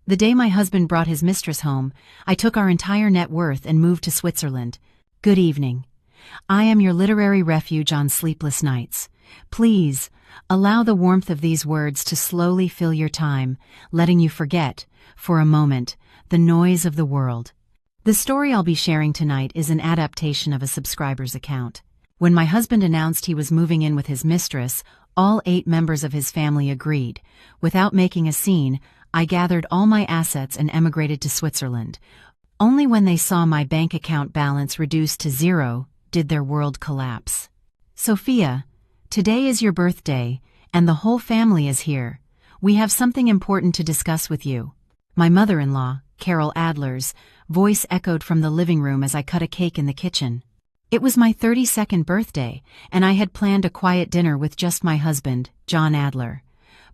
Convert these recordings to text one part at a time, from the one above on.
The day my husband brought his mistress home, I took our entire net worth and moved to Switzerland. Good evening. I am your literary refuge on sleepless nights. Please, allow the warmth of these words to slowly fill your time, letting you forget, for a moment, the noise of the world. The story I'll be sharing tonight is an adaptation of a subscriber's account. When my husband announced he was moving in with his mistress, all 8 members of his family agreed. Without making a scene, I gathered all my assets and emigrated to Switzerland. Only when they saw my bank account balance reduced to 0 did their world collapse. Sophia, today is your birthday, and the whole family is here. We have something important to discuss with you. My mother-in-law, Carol Adler's, voice echoed from the living room as I cut a cake in the kitchen. It was my 32nd birthday, and I had planned a quiet dinner with just my husband, John Adler.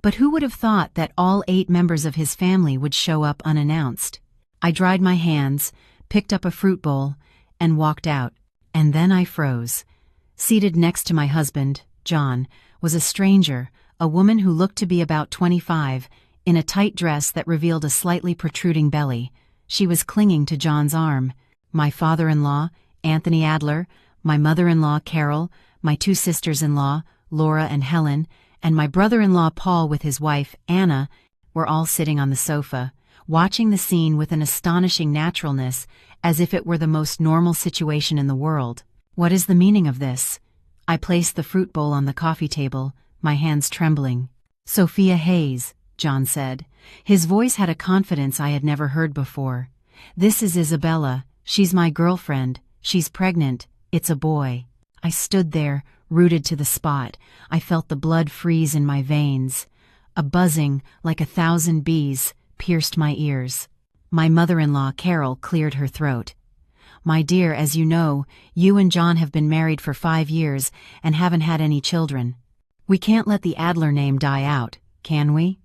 But who would have thought that all 8 members of his family would show up unannounced? I dried my hands, picked up a fruit bowl, and walked out. And then I froze. Seated next to my husband, John, was a stranger, a woman who looked to be about 25, in a tight dress that revealed a slightly protruding belly. She was clinging to John's arm. My father-in-law, Anthony Adler, my mother-in-law, Carol, my 2 sisters-in-law, Laura and Helen, and my brother-in-law Paul with his wife, Anna, were all sitting on the sofa, watching the scene with an astonishing naturalness, as if it were the most normal situation in the world. What is the meaning of this? I placed the fruit bowl on the coffee table, my hands trembling. Sophia Hayes, John said. His voice had a confidence I had never heard before. This is Isabella. She's my girlfriend. She's pregnant. It's a boy. I stood there, rooted to the spot. I felt the blood freeze in my veins. A buzzing, like 1,000 bees, pierced my ears. My mother-in-law, Carol, cleared her throat. My dear, as you know, you and John have been married for 5 years and haven't had any children. We can't let the Adler name die out, can we?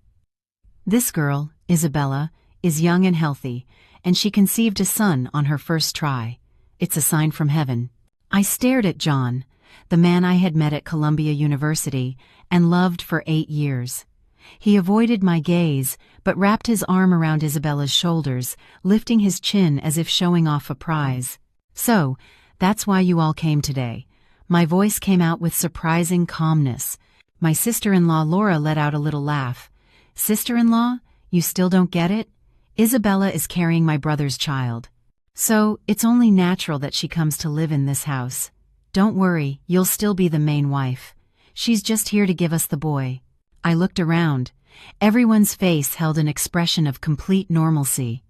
This girl, Isabella, is young and healthy, and she conceived a son on her first try. It's a sign from heaven. I stared at John, the man I had met at Columbia University and loved for 8 years. He avoided my gaze, but wrapped his arm around Isabella's shoulders, lifting his chin as if showing off a prize. So, that's why you all came today. My voice came out with surprising calmness. My sister-in-law Laura let out a little laugh. Sister-in-law, you still don't get it? Isabella is carrying my brother's child. So, it's only natural that she comes to live in this house. Don't worry, you'll still be the main wife. She's just here to give us the boy. I looked around. Everyone's face held an expression of complete normalcy.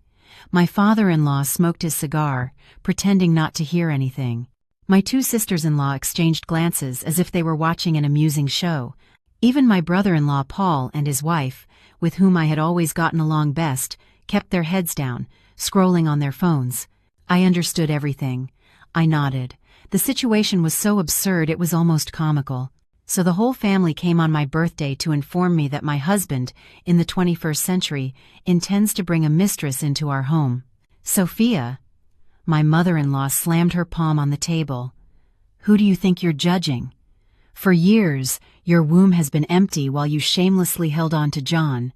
My father-in-law smoked his cigar, pretending not to hear anything. My 2 sisters-in-law exchanged glances as if they were watching an amusing show. Even my brother-in-law Paul and his wife, with whom I had always gotten along best, kept their heads down, scrolling on their phones. I understood everything. I nodded. The situation was so absurd it was almost comical. So the whole family came on my birthday to inform me that my husband, in the 21st century, intends to bring a mistress into our home. Sophia. My mother-in-law slammed her palm on the table. Who do you think you're judging? For years, your womb has been empty while you shamelessly held on to John.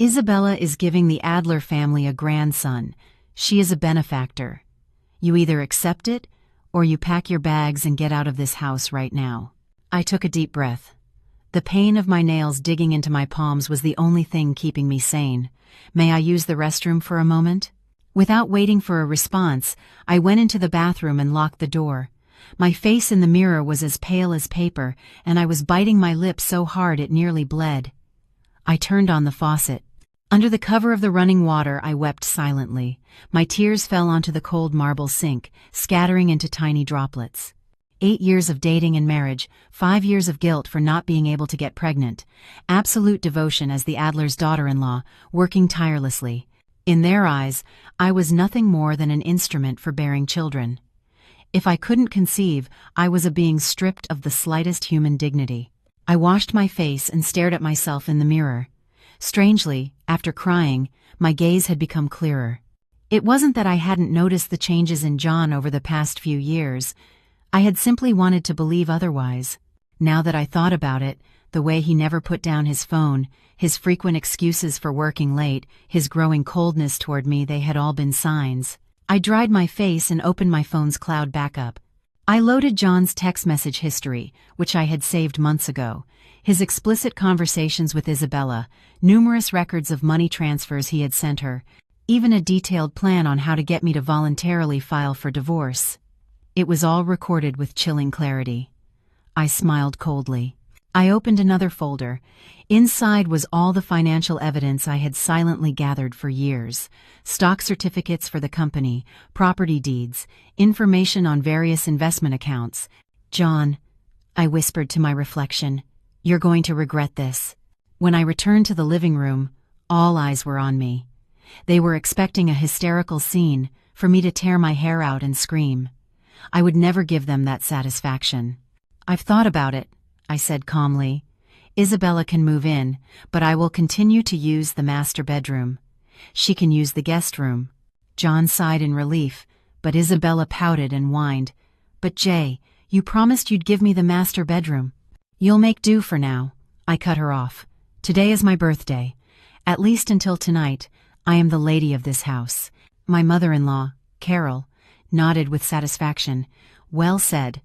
Isabella is giving the Adler family a grandson. She is a benefactor. You either accept it, or you pack your bags and get out of this house right now. I took a deep breath. The pain of my nails digging into my palms was the only thing keeping me sane. May I use the restroom for a moment? Without waiting for a response, I went into the bathroom and locked the door. My face in the mirror was as pale as paper, and I was biting my lip so hard it nearly bled. I turned on the faucet. Under the cover of the running water, I wept silently. My tears fell onto the cold marble sink, scattering into tiny droplets. 8 years of dating and marriage, 5 years of guilt for not being able to get pregnant, absolute devotion as the Adler's daughter-in-law, working tirelessly. In their eyes, I was nothing more than an instrument for bearing children. If I couldn't conceive, I was a being stripped of the slightest human dignity. I washed my face and stared at myself in the mirror. Strangely, after crying, my gaze had become clearer. It wasn't that I hadn't noticed the changes in John over the past few years. I had simply wanted to believe otherwise. Now that I thought about it, the way he never put down his phone, his frequent excuses for working late, his growing coldness toward me, they had all been signs. I dried my face and opened my phone's cloud backup. I loaded John's text message history, which I had saved months ago, his explicit conversations with Isabella, numerous records of money transfers he had sent her, even a detailed plan on how to get me to voluntarily file for divorce. It was all recorded with chilling clarity. I smiled coldly. I opened another folder. Inside was all the financial evidence I had silently gathered for years. Stock certificates for the company, property deeds, information on various investment accounts. "John," I whispered to my reflection, "you're going to regret this." When I returned to the living room, all eyes were on me. They were expecting a hysterical scene, for me to tear my hair out and scream. I would never give them that satisfaction. "I've thought about it," I said calmly. "Isabella can move in, but I will continue to use the master bedroom. She can use the guest room." John sighed in relief, but Isabella pouted and whined. "But Jay, you promised you'd give me the master bedroom." "You'll make do for now," I cut her off. "Today is my birthday. At least until tonight, I am the lady of this house." My mother-in-law, Carol, nodded with satisfaction. "Well said.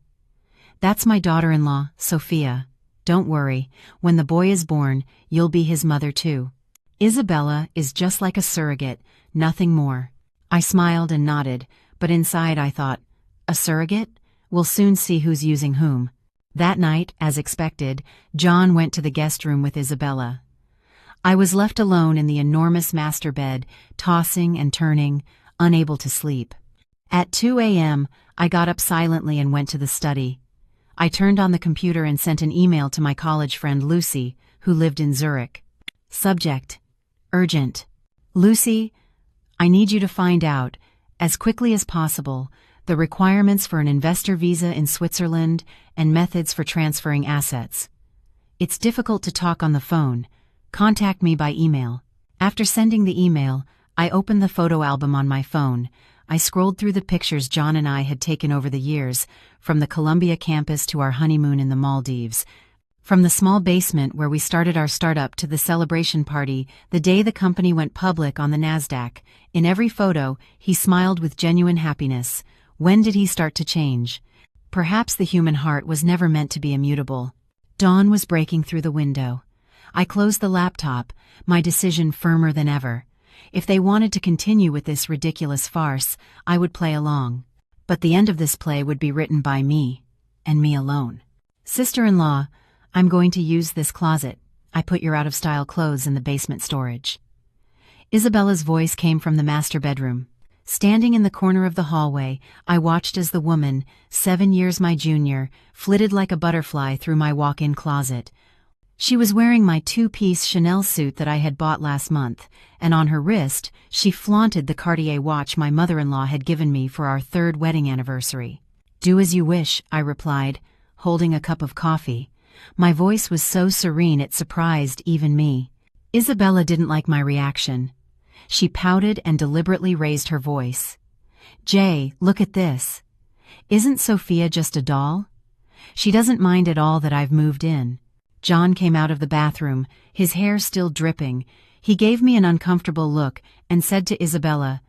That's my daughter-in-law, Sophia. Don't worry, when the boy is born, you'll be his mother too. Isabella is just like a surrogate, nothing more." I smiled and nodded, but inside I thought, a surrogate? We'll soon see who's using whom. That night, as expected, John went to the guest room with Isabella. I was left alone in the enormous master bed, tossing and turning, unable to sleep. At 2 a.m., I got up silently and went to the study. I turned on the computer and sent an email to my college friend Lucy, who lived in Zurich. Subject: urgent. "Lucy, I need you to find out, as quickly as possible, the requirements for an investor visa in Switzerland and methods for transferring assets. It's difficult to talk on the phone. Contact me by email." After sending the email, I opened the photo album on my phone. I scrolled through the pictures John and I had taken over the years, from the Columbia campus to our honeymoon in the Maldives, from the small basement where we started our startup to the celebration party the day the company went public on the NASDAQ. In every photo, he smiled with genuine happiness. When did he start to change? Perhaps the human heart was never meant to be immutable. Dawn was breaking through the window. I closed the laptop, my decision firmer than ever. If they wanted to continue with this ridiculous farce, I would play along. But the end of this play would be written by me, and me alone. "Sister-in-law, I'm going to use this closet. I put your out-of-style clothes in the basement storage." Isabella's voice came from the master bedroom. Standing in the corner of the hallway, I watched as the woman, 7 years my junior, flitted like a butterfly through my walk-in closet. She was wearing my 2-piece Chanel suit that I had bought last month, and on her wrist, she flaunted the Cartier watch my mother-in-law had given me for our 3rd wedding anniversary. "Do as you wish," I replied, holding a cup of coffee. My voice was so serene it surprised even me. Isabella didn't like my reaction. She pouted and deliberately raised her voice. "Jay, look at this. Isn't Sophia just a doll? She doesn't mind at all that I've moved in." John came out of the bathroom, his hair still dripping. He gave me an uncomfortable look and said to Isabella,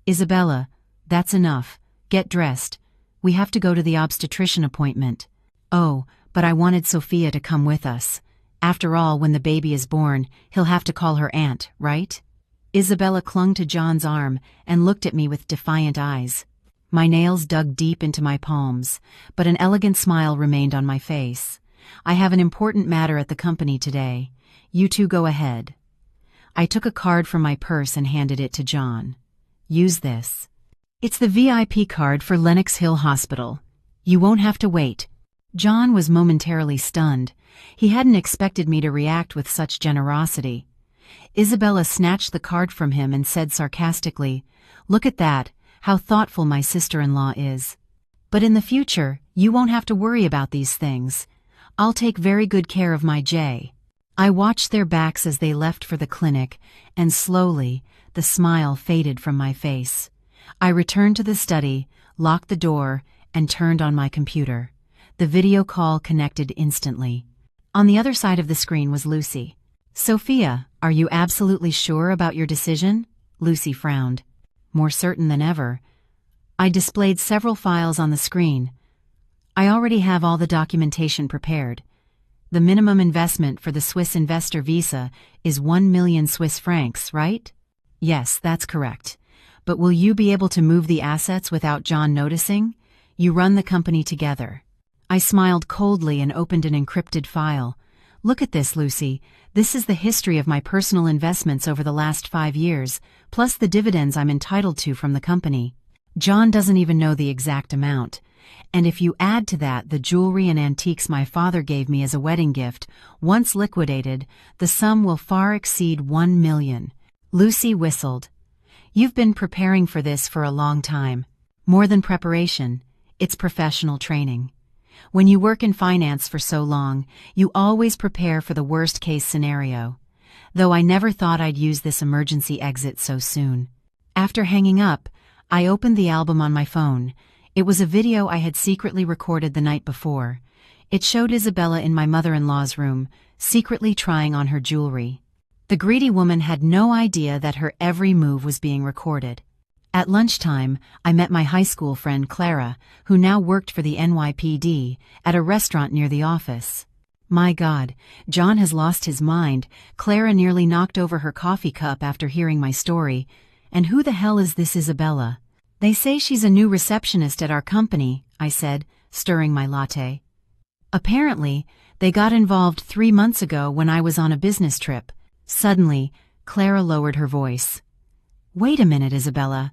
"Isabella, that's enough. Get dressed. We have to go to the obstetrician appointment." "Oh, but I wanted Sophia to come with us. After all, when the baby is born, he'll have to call her aunt, right?" Isabella clung to John's arm and looked at me with defiant eyes. My nails dug deep into my palms, but an elegant smile remained on my face. "I have an important matter at the company today. You two go ahead." I took a card from my purse and handed it to John. "Use this. It's the VIP card for Lenox Hill Hospital. You won't have to wait." John was momentarily stunned. He hadn't expected me to react with such generosity. Isabella snatched the card from him and said sarcastically, "Look at that, how thoughtful my sister-in-law is. But in the future, you won't have to worry about these things. I'll take very good care of my Jay." I watched their backs as they left for the clinic, and slowly, the smile faded from my face. I returned to the study, locked the door, and turned on my computer. The video call connected instantly. On the other side of the screen was Lucy. "Sophia, are you absolutely sure about your decision?" Lucy frowned. "More certain than ever." I displayed several files on the screen. "I already have all the documentation prepared. The minimum investment for the Swiss investor visa is 1 million Swiss francs, right?" "Yes, that's correct. But will you be able to move the assets without John noticing? You run the company together." I smiled coldly and opened an encrypted file. "Look at this, Lucy. This is the history of my personal investments over the last 5 years, plus the dividends I'm entitled to from the company. John doesn't even know the exact amount. And if you add to that the jewelry and antiques my father gave me as a wedding gift, once liquidated, the sum will far exceed 1 million. Lucy whistled. "You've been preparing for this for a long time. More than preparation, it's professional training. When you work in finance for so long, you always prepare for the worst-case scenario. Though I never thought I'd use this emergency exit so soon." After hanging up, I opened the album on my phone. It was a video I had secretly recorded the night before. It showed Isabella in my mother-in-law's room, secretly trying on her jewelry. The greedy woman had no idea that her every move was being recorded. At lunchtime, I met my high school friend Clara, who now worked for the NYPD, at a restaurant near the office. "My God, John has lost his mind." Clara nearly knocked over her coffee cup after hearing my story. "And who the hell is this Isabella?" "They say she's a new receptionist at our company," I said, stirring my latte. "Apparently, they got involved 3 months ago when I was on a business trip." Suddenly, Clara lowered her voice. "Wait a minute, Isabella.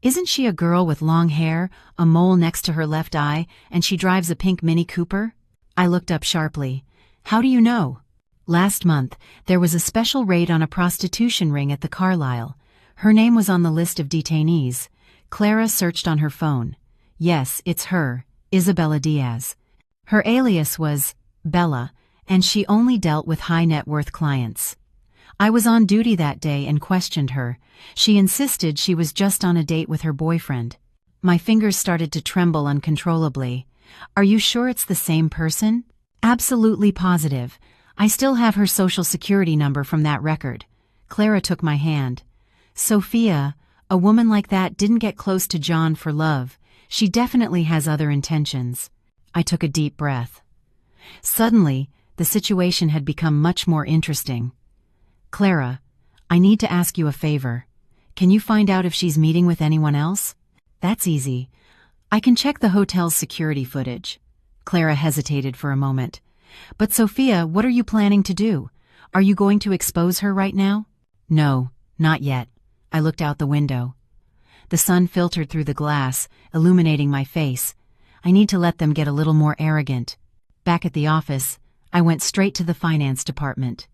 Isn't she a girl with long hair, a mole next to her left eye, and she drives a pink Mini Cooper?" I looked up sharply. "How do you know?" "Last month, there was a special raid on a prostitution ring at the Carlisle. Her name was on the list of detainees." Clara searched on her phone. "Yes, it's her, Isabella Diaz. Her alias was Bella, and she only dealt with high-net-worth clients. I was on duty that day and questioned her. She insisted she was just on a date with her boyfriend." My fingers started to tremble uncontrollably. "Are you sure it's the same person?" "Absolutely positive. I still have her social security number from that record." Clara took my hand. "Sophia, a woman like that didn't get close to John for love. She definitely has other intentions." I took a deep breath. Suddenly, the situation had become much more interesting. "Clara, I need to ask you a favor. Can you find out if she's meeting with anyone else?" "That's easy. I can check the hotel's security footage." Clara hesitated for a moment. "But Sophia, what are you planning to do? Are you going to expose her right now?" "No, not yet." I looked out the window. The sun filtered through the glass, illuminating my face. I need to let them get a little more arrogant. Back at the office, I went straight to the finance department.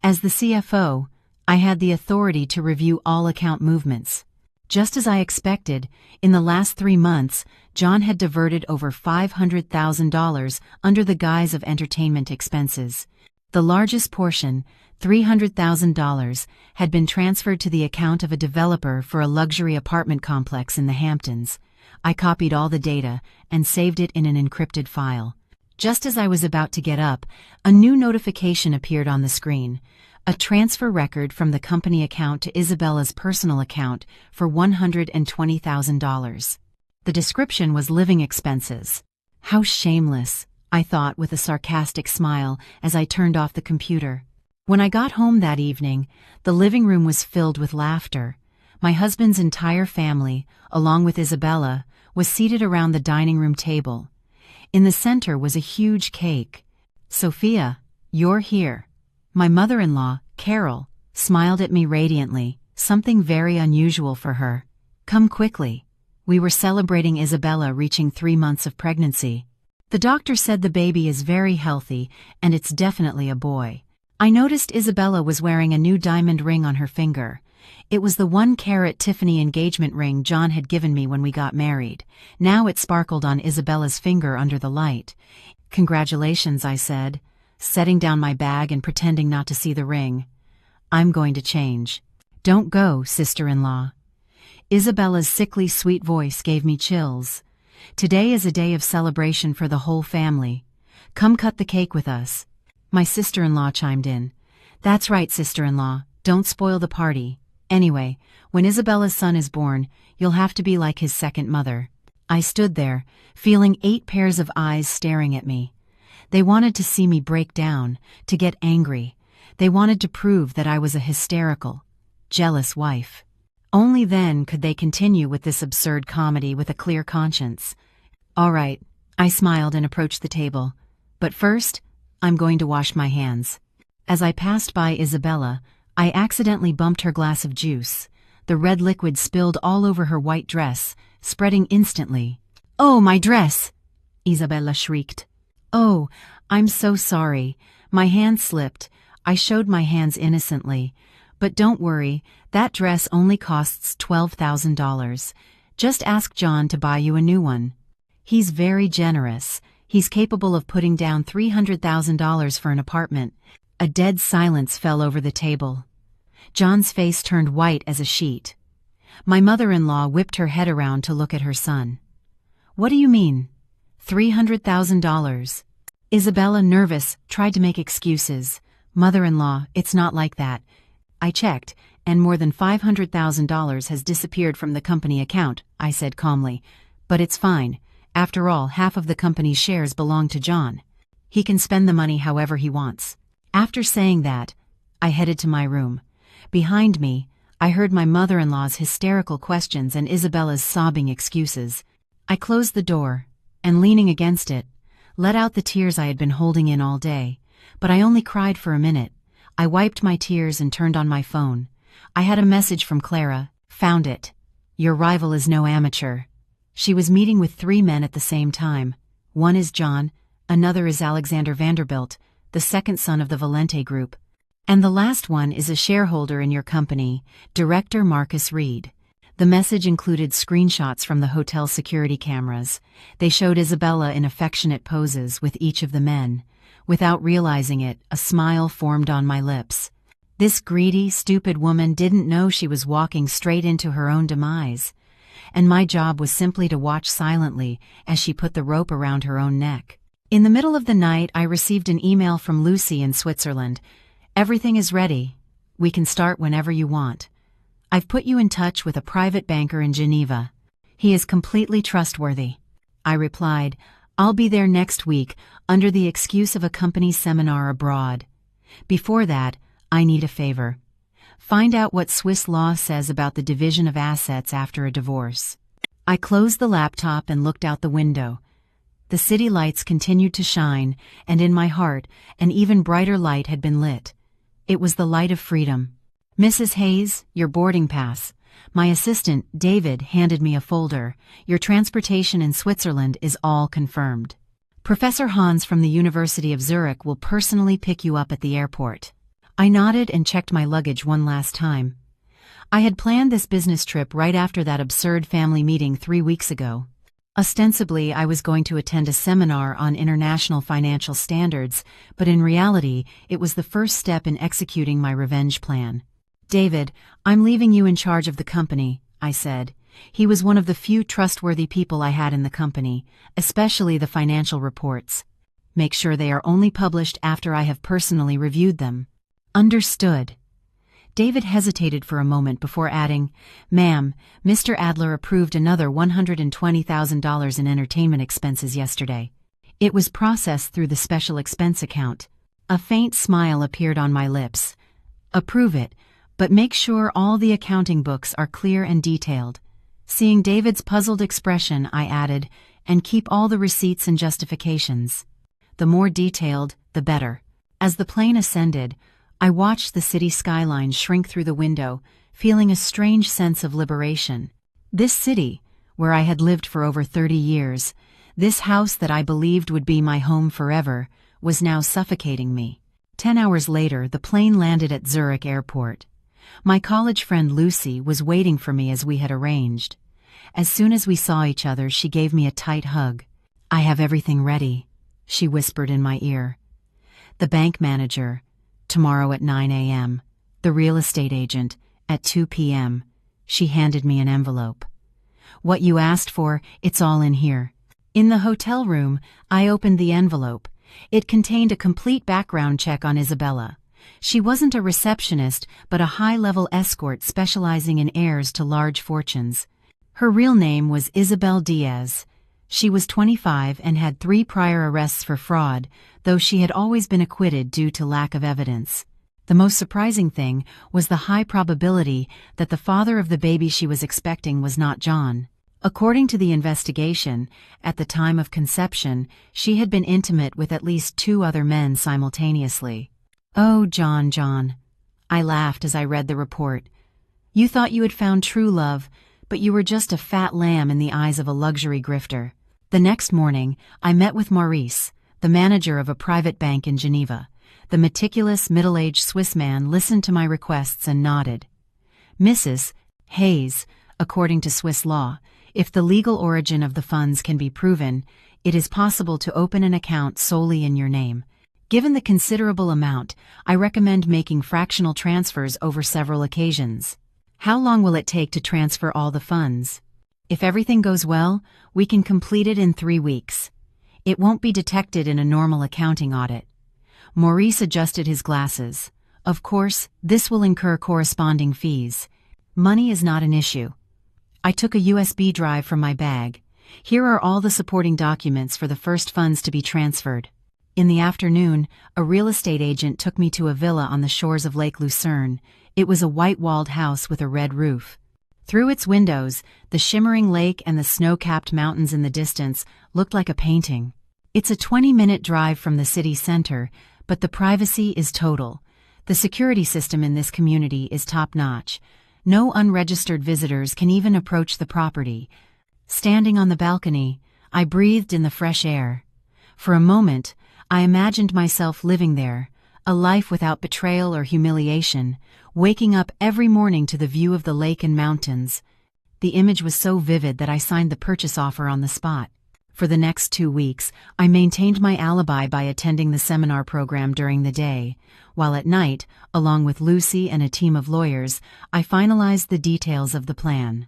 As the CFO, I had the authority to review all account movements. Just as I expected, in the last 3 months, John had diverted over $500,000 under the guise of entertainment expenses. The largest portion, $300,000, had been transferred to the account of a developer for a luxury apartment complex in the Hamptons. I copied all the data and saved it in an encrypted file. Just as I was about to get up, a new notification appeared on the screen. A transfer record from the company account to Isabella's personal account for $120,000. The description was living expenses. How shameless, I thought with a sarcastic smile as I turned off the computer. When I got home that evening, the living room was filled with laughter. My husband's entire family, along with Isabella, was seated around the dining room table. In the center was a huge cake. "Sophia, you're here." My mother-in-law, Carol, smiled at me radiantly, something very unusual for her. "Come quickly. We were celebrating Isabella reaching 3 months of pregnancy. The doctor said the baby is very healthy, and it's definitely a boy." I noticed Isabella was wearing a new diamond ring on her finger. It was the 1-carat Tiffany engagement ring John had given me when we got married. Now it sparkled on Isabella's finger under the light. "Congratulations," I said, setting down my bag and pretending not to see the ring. "I'm going to change." "Don't go, sister-in-law." Isabella's sickly sweet voice gave me chills. "Today is a day of celebration for the whole family. Come cut the cake with us." My sister-in-law chimed in. That's right, sister-in-law, don't spoil the party. Anyway, when Isabella's son is born, you'll have to be like his second mother. I stood there, feeling 8 pairs of eyes staring at me. They wanted to see me break down, to get angry. They wanted to prove that I was a hysterical, jealous wife. Only then could they continue with this absurd comedy with a clear conscience. All right, I smiled and approached the table. But first, I'm going to wash my hands. As I passed by Isabella, I accidentally bumped her glass of juice. The red liquid spilled all over her white dress, spreading instantly. "Oh, my dress!" Isabella shrieked. "Oh, I'm so sorry. My hand slipped. I showed my hands innocently. But don't worry, that dress only costs $12,000. Just ask John to buy you a new one. He's very generous. He's capable of putting down $300,000 for an apartment." A dead silence fell over the table. John's face turned white as a sheet. My mother-in-law whipped her head around to look at her son. "What do you mean? $300,000? Isabella, nervous, tried to make excuses. "Mother-in-law, it's not like that. I checked, and more than $500,000 has disappeared from the company account," I said calmly. "But it's fine. After all, half of the company's shares belong to John. He can spend the money however he wants." After saying that, I headed to my room. Behind me, I heard my mother-in-law's hysterical questions and Isabella's sobbing excuses. I closed the door, and leaning against it, let out the tears I had been holding in all day. But I only cried for a minute. I wiped my tears and turned on my phone. I had a message from Clara. "Found it. Your rival is no amateur." She was meeting with 3 men at the same time. One is John, another is Alexander Vanderbilt, the second son of the Valente Group. And the last one is a shareholder in your company, Director Marcus Reed. The message included screenshots from the hotel security cameras. They showed Isabella in affectionate poses with each of the men. Without realizing it, a smile formed on my lips. This greedy, stupid woman didn't know she was walking straight into her own demise. And my job was simply to watch silently as she put the rope around her own neck. In the middle of the night, I received an email from Lucy in Switzerland. "Everything is ready. We can start whenever you want. I've put you in touch with a private banker in Geneva. He is completely trustworthy." I replied, "I'll be there next week under the excuse of a company seminar abroad. Before that, I need a favor. Find out what Swiss law says about the division of assets after a divorce." I closed the laptop and looked out the window. The city lights continued to shine, and in my heart, an even brighter light had been lit. It was the light of freedom. "Mrs. Hayes, your boarding pass." My assistant, David, handed me a folder. "Your transportation in Switzerland is all confirmed. Professor Hans from the University of Zurich will personally pick you up at the airport." I nodded and checked my luggage one last time. I had planned this business trip right after that absurd family meeting 3 weeks ago. Ostensibly, I was going to attend a seminar on international financial standards, but in reality, it was the first step in executing my revenge plan. "David, I'm leaving you in charge of the company," I said. He was one of the few trustworthy people I had in the company, especially the financial reports. "Make sure they are only published after I have personally reviewed them." "Understood." David hesitated for a moment before adding, "Ma'am, Mr. Adler approved another $120,000 in entertainment expenses yesterday. It was processed through the special expense account." A faint smile appeared on my lips. "Approve it, but make sure all the accounting books are clear and detailed." Seeing David's puzzled expression, I added, "And keep all the receipts and justifications. The more detailed, the better." As the plane ascended, I watched the city skyline shrink through the window, feeling a strange sense of liberation. This city, where I had lived for over 30 years, this house that I believed would be my home forever, was now suffocating me. 10 hours later, the plane landed at Zurich Airport. My college friend Lucy was waiting for me as we had arranged. As soon as we saw each other, she gave me a tight hug. "I have everything ready," she whispered in my ear. "The bank manager, tomorrow at 9 a.m., the real estate agent, at 2 p.m. She handed me an envelope. "What you asked for, it's all in here." In the hotel room, I opened the envelope. It contained a complete background check on Isabella. She wasn't a receptionist, but a high-level escort specializing in heirs to large fortunes. Her real name was Isabel Diaz. She was 25 and had 3 prior arrests for fraud, though she had always been acquitted due to lack of evidence. The most surprising thing was the high probability that the father of the baby she was expecting was not John. According to the investigation, at the time of conception, she had been intimate with at least 2 other men simultaneously. "Oh, John," I laughed as I read the report. "You thought you had found true love, but you were just a fat lamb in the eyes of a luxury grifter." The next morning, I met with Maurice, the manager of a private bank in Geneva. The meticulous, middle-aged Swiss man listened to my requests and nodded. "Mrs. Hayes, according to Swiss law, if the legal origin of the funds can be proven, it is possible to open an account solely in your name. Given the considerable amount, I recommend making fractional transfers over several occasions. How long will it take to transfer all the funds? If everything goes well, we can complete it in 3 weeks. It won't be detected in a normal accounting audit." Maurice adjusted his glasses. "Of course, this will incur corresponding fees. Money is not an issue." I took a USB drive from my bag. "Here are all the supporting documents for the first funds to be transferred." In the afternoon, a real estate agent took me to a villa on the shores of Lake Lucerne. It was a white-walled house with a red roof. Through its windows, the shimmering lake and the snow-capped mountains in the distance looked like a painting. It's a 20-minute drive from the city center, but the privacy is total. The security system in this community is top-notch. No unregistered visitors can even approach the property. Standing on the balcony, I breathed in the fresh air. For a moment, I imagined myself living there, a life without betrayal or humiliation, waking up every morning to the view of the lake and mountains. The image was so vivid that I signed the purchase offer on the spot. For the next 2 weeks, I maintained my alibi by attending the seminar program during the day, while at night, along with Lucy and a team of lawyers, I finalized the details of the plan.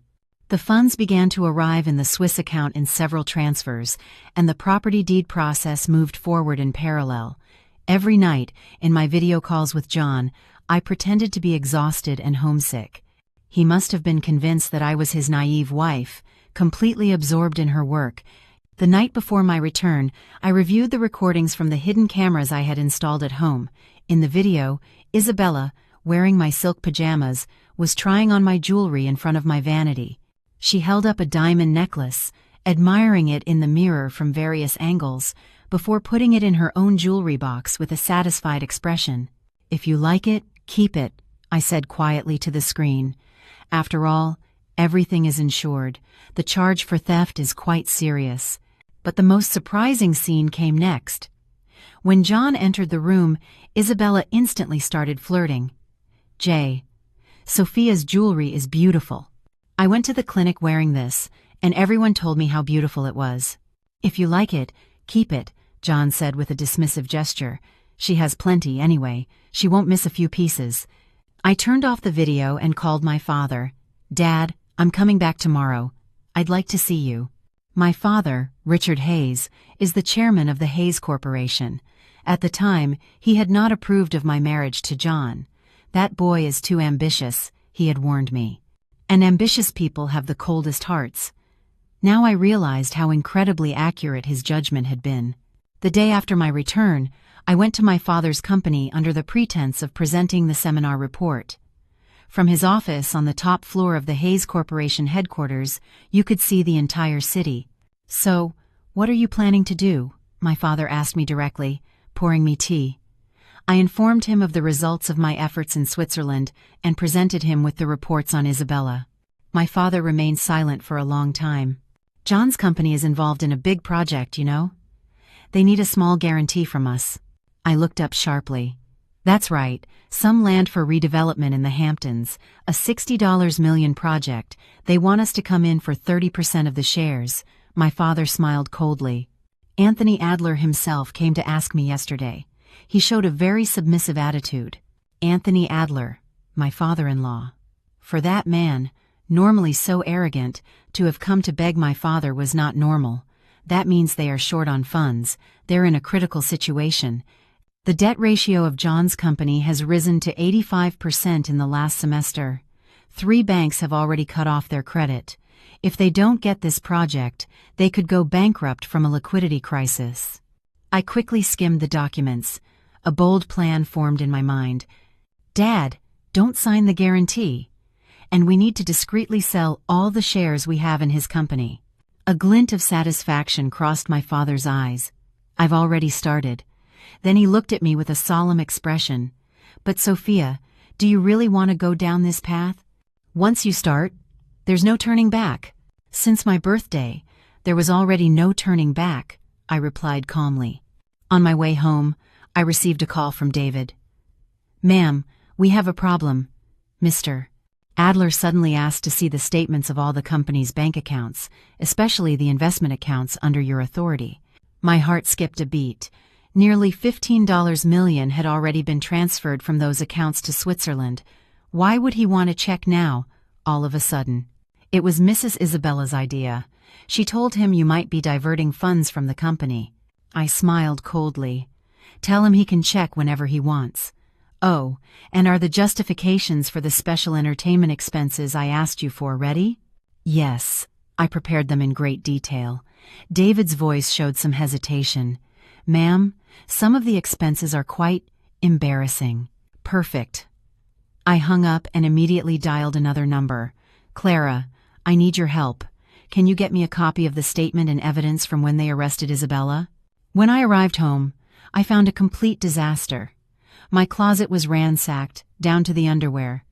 The funds began to arrive in the Swiss account in several transfers, and the property deed process moved forward in parallel. Every night, in my video calls with John, I pretended to be exhausted and homesick. He must have been convinced that I was his naive wife, completely absorbed in her work. The night before my return, I reviewed the recordings from the hidden cameras I had installed at home. In the video, Isabella, wearing my silk pajamas, was trying on my jewelry in front of my vanity. She held up a diamond necklace, admiring it in the mirror from various angles, before putting it in her own jewelry box with a satisfied expression. "If you like it, keep it," I said quietly to the screen. After all, everything is insured. The charge for theft is quite serious. But the most surprising scene came next. When John entered the room, Isabella instantly started flirting. Sophia's jewelry is beautiful. I went to the clinic wearing this, and everyone told me how beautiful it was. "If you like it, keep it," John said with a dismissive gesture. "She has plenty anyway. She won't miss a few pieces." I turned off the video and called my father. "Dad, I'm coming back tomorrow. I'd like to see you." My father, Richard Hayes, is the chairman of the Hayes Corporation. At the time, he had not approved of my marriage to John. "That boy is too ambitious," he had warned me. And ambitious people have the coldest hearts. Now I realized how incredibly accurate his judgment had been. The day after my return, I went to my father's company under the pretense of presenting the seminar report. From his office on the top floor of the Hayes Corporation headquarters, you could see the entire city. "So, what are you planning to do?" my father asked me directly, pouring me tea. I informed him of the results of my efforts in Switzerland and presented him with the reports on Isabella. My father remained silent for a long time. "John's company is involved in a big project, you know. They need a small guarantee from us." I looked up sharply. "That's right, some land for redevelopment in the Hamptons, a $60 million project. They want us to come in for 30% of the shares." My father smiled coldly. "Anthony Adler himself came to ask me yesterday. He showed a very submissive attitude." Anthony Adler, my father-in-law. For that man, normally so arrogant, to have come to beg my father was not normal. That means they are short on funds. They're in a critical situation. The debt ratio of John's company has risen to 85% in the last semester. 3 banks have already cut off their credit. If they don't get this project, they could go bankrupt from a liquidity crisis. I quickly skimmed the documents. A bold plan formed in my mind. Dad, don't sign the guarantee. And we need to discreetly sell all the shares we have in his company. A glint of satisfaction crossed my father's eyes. I've already started. Then he looked at me with a solemn expression. But Sophia, do you really want to go down this path? Once you start, there's no turning back. Since my birthday, there was already no turning back, I replied calmly. On my way home, I received a call from David. Ma'am, we have a problem. Mr. Adler suddenly asked to see the statements of all the company's bank accounts, especially the investment accounts under your authority. My heart skipped a beat. Nearly $15 million had already been transferred from those accounts to Switzerland. Why would he want a check now, all of a sudden? It was Mrs. Isabella's idea. She told him you might be diverting funds from the company. I smiled coldly. Tell him he can check whenever he wants. Oh, and are the justifications for the special entertainment expenses I asked you for ready? Yes, I prepared them in great detail. David's voice showed some hesitation. Ma'am, some of the expenses are quite embarrassing. Perfect. I hung up and immediately dialed another number. Clara, I need your help. Can you get me a copy of the statement and evidence from when they arrested Isabella? When I arrived home, I found a complete disaster. My closet was ransacked, down to the underwear.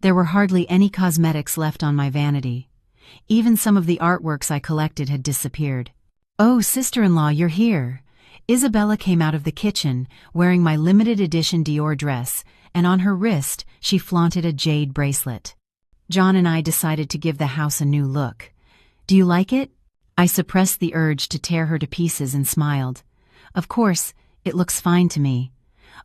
There were hardly any cosmetics left on my vanity. Even some of the artworks I collected had disappeared. Oh, sister-in-law, you're here. Isabella came out of the kitchen, wearing my limited edition Dior dress, and on her wrist she flaunted a jade bracelet. John and I decided to give the house a new look. Do you like it? I suppressed the urge to tear her to pieces and smiled. Of course, it looks fine to me.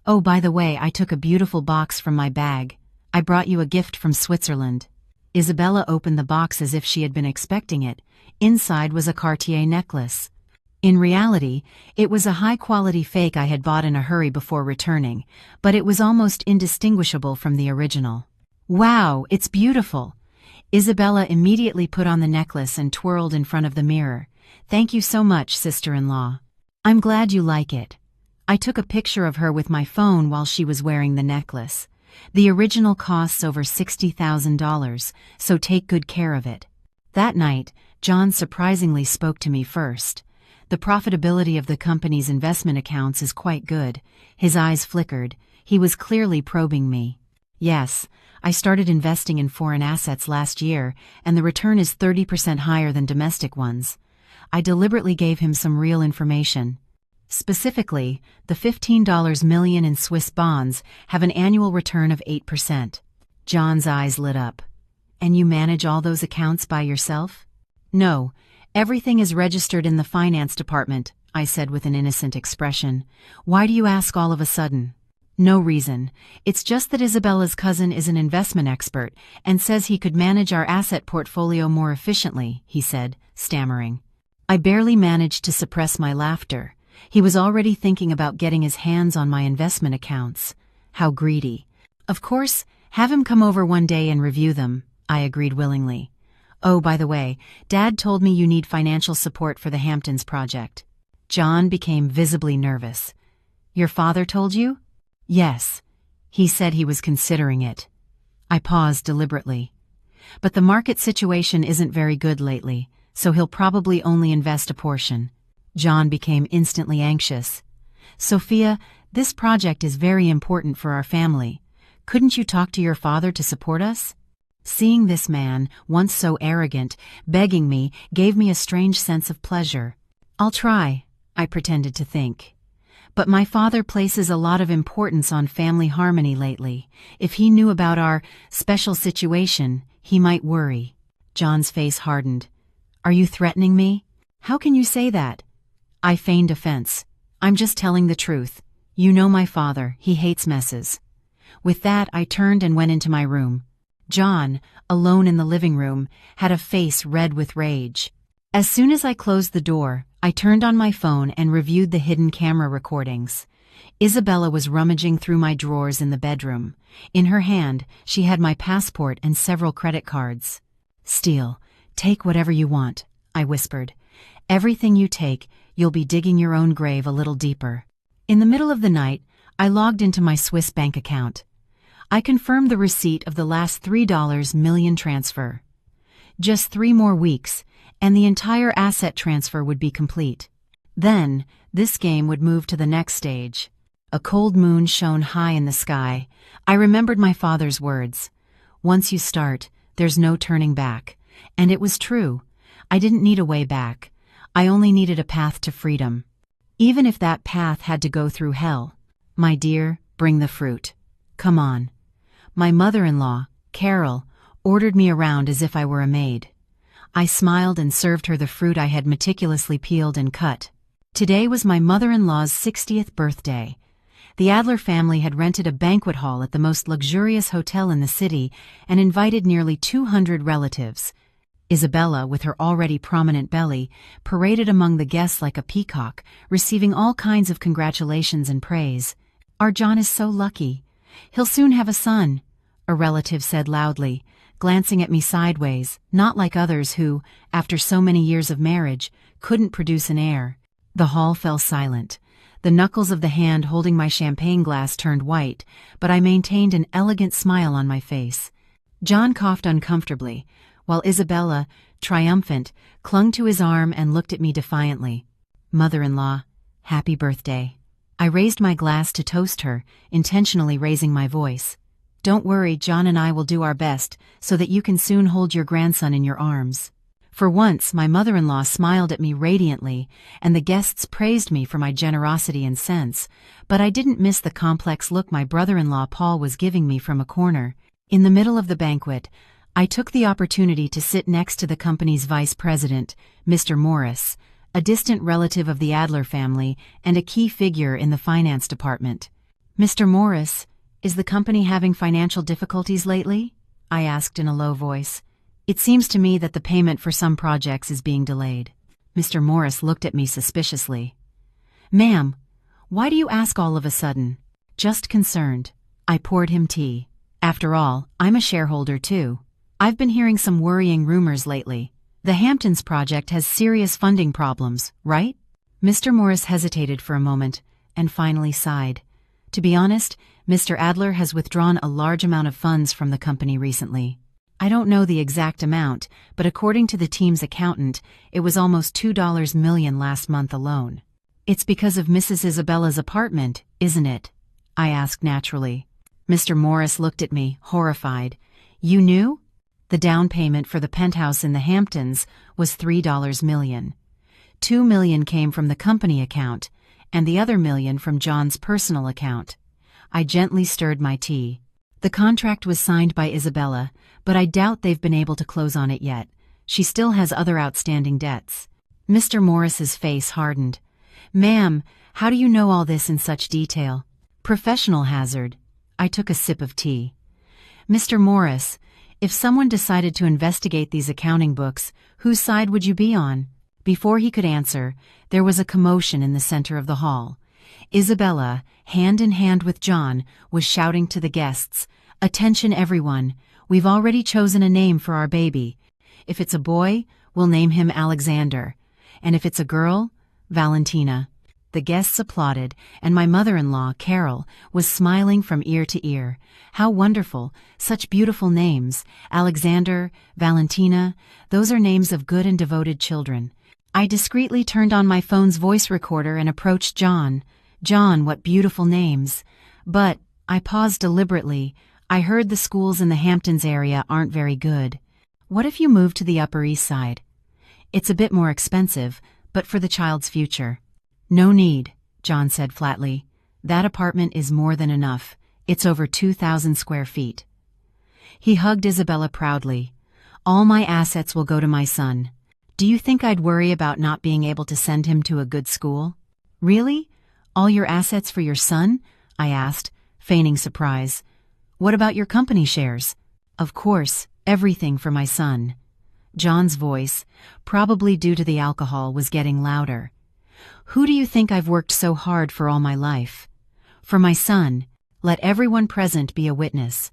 Oh, by the way, I took a beautiful box from my bag. I brought you a gift from Switzerland. Isabella opened the box as if she had been expecting it. Inside was a Cartier necklace. In reality, it was a high-quality fake I had bought in a hurry before returning, but it was almost indistinguishable from the original. Wow, it's beautiful! Isabella immediately put on the necklace and twirled in front of the mirror. Thank you so much, sister-in-law. I'm glad you like it. I took a picture of her with my phone while she was wearing the necklace. The original costs over $60,000, so take good care of it. That night, John surprisingly spoke to me first. The profitability of the company's investment accounts is quite good. His eyes flickered. He was clearly probing me. Yes, I started investing in foreign assets last year, and the return is 30% higher than domestic ones. I deliberately gave him some real information. Specifically, the $15 million in Swiss bonds have an annual return of 8%. John's eyes lit up. And you manage all those accounts by yourself? No, everything is registered in the finance department, I said with an innocent expression. Why do you ask all of a sudden? No reason. It's just that Isabella's cousin is an investment expert and says he could manage our asset portfolio more efficiently, he said, stammering. I barely managed to suppress my laughter. He was already thinking about getting his hands on my investment accounts. How greedy. Of course, have him come over one day and review them, I agreed willingly. Oh, by the way, Dad told me you need financial support for the Hamptons project. John became visibly nervous. Your father told you? Yes. He said he was considering it. I paused deliberately. But the market situation isn't very good lately, so he'll probably only invest a portion. John became instantly anxious. Sophia, this project is very important for our family. Couldn't you talk to your father to support us? Seeing this man, once so arrogant, begging me, gave me a strange sense of pleasure. I'll try, I pretended to think. But my father places a lot of importance on family harmony lately. If he knew about our special situation, he might worry. John's face hardened. Are you threatening me? How can you say that? I feigned offense. I'm just telling the truth. You know my father, he hates messes. With that, I turned and went into my room. John, alone in the living room, had a face red with rage. As soon as I closed the door, I turned on my phone and reviewed the hidden camera recordings. Isabella was rummaging through my drawers in the bedroom. In her hand, she had my passport and several credit cards. "Steal. Take whatever you want," I whispered. "Everything you take, you'll be digging your own grave a little deeper." In the middle of the night, I logged into my Swiss bank account. I confirmed the receipt of the last $3 million transfer. Just 3 more weeks, and the entire asset transfer would be complete. Then, this game would move to the next stage. A cold moon shone high in the sky. I remembered my father's words. "Once you start, there's no turning back." And it was true. I didn't need a way back. I only needed a path to freedom. Even if that path had to go through hell. "My dear, bring the fruit. Come on." My mother-in-law, Carol, ordered me around as if I were a maid. I smiled and served her the fruit I had meticulously peeled and cut. Today was my mother-in-law's 60th birthday. The Adler family had rented a banquet hall at the most luxurious hotel in the city and invited nearly 200 relatives. Isabella, with her already prominent belly, paraded among the guests like a peacock, receiving all kinds of congratulations and praise. "Our John is so lucky. He'll soon have a son," a relative said loudly, glancing at me sideways, not like others who, after so many years of marriage, couldn't produce an heir. The hall fell silent. The knuckles of the hand holding my champagne glass turned white, but I maintained an elegant smile on my face. John coughed uncomfortably, while Isabella, triumphant, clung to his arm and looked at me defiantly. "Mother-in-law, happy birthday." I raised my glass to toast her, intentionally raising my voice. "Don't worry, John and I will do our best so that you can soon hold your grandson in your arms." For once, my mother-in-law smiled at me radiantly, and the guests praised me for my generosity and sense, but I didn't miss the complex look my brother-in-law Paul was giving me from a corner. In the middle of the banquet, I took the opportunity to sit next to the company's vice president, Mr. Morris, a distant relative of the Adler family and a key figure in the finance department. "Mr. Morris, is the company having financial difficulties lately?" I asked in a low voice. "It seems to me that the payment for some projects is being delayed." Mr. Morris looked at me suspiciously. "Ma'am, why do you ask all of a sudden?" "Just concerned." I poured him tea. "After all, I'm a shareholder too. I've been hearing some worrying rumors lately. The Hamptons project has serious funding problems, right?" Mr. Morris hesitated for a moment, and finally sighed. "To be honest, Mr. Adler has withdrawn a large amount of funds from the company recently. I don't know the exact amount, but according to the team's accountant, it was almost $2 million last month alone." "It's because of Mrs. Isabella's apartment, isn't it?" I asked naturally. Mr. Morris looked at me, horrified. "You knew?" "The down payment for the penthouse in the Hamptons was $3 million. $2 million came from the company account, and the other $1 million from John's personal account." I gently stirred my tea. "The contract was signed by Isabella, but I doubt they've been able to close on it yet. She still has other outstanding debts." Mr. Morris's face hardened. "Ma'am, how do you know all this in such detail?" "Professional hazard." I took a sip of tea. "Mr. Morris, if someone decided to investigate these accounting books, whose side would you be on?" Before he could answer, there was a commotion in the center of the hall. Isabella, hand in hand with John, was shouting to the guests, "Attention everyone, we've already chosen a name for our baby. If it's a boy, we'll name him Alexander. And if it's a girl, Valentina." The guests applauded, and my mother-in-law, Carol, was smiling from ear to ear. How wonderful, such beautiful names. Alexander, Valentina, those are names of good and devoted children. I discreetly turned on my phone's voice recorder and approached John. "John, what beautiful names." "But," I paused deliberately, "I heard the schools in the Hamptons area aren't very good. What if you move to the Upper East Side? It's a bit more expensive, but for the child's future." "No need," John said flatly. "That apartment is more than enough. It's over 2,000 square feet." He hugged Isabella proudly. "All my assets will go to my son. Do you think I'd worry about not being able to send him to a good school?" "Really? All your assets for your son?" I asked, feigning surprise. "What about your company shares?" "Of course, everything for my son." John's voice, probably due to the alcohol, was getting louder. "Who do you think I've worked so hard for all my life? For my son. Let everyone present be a witness.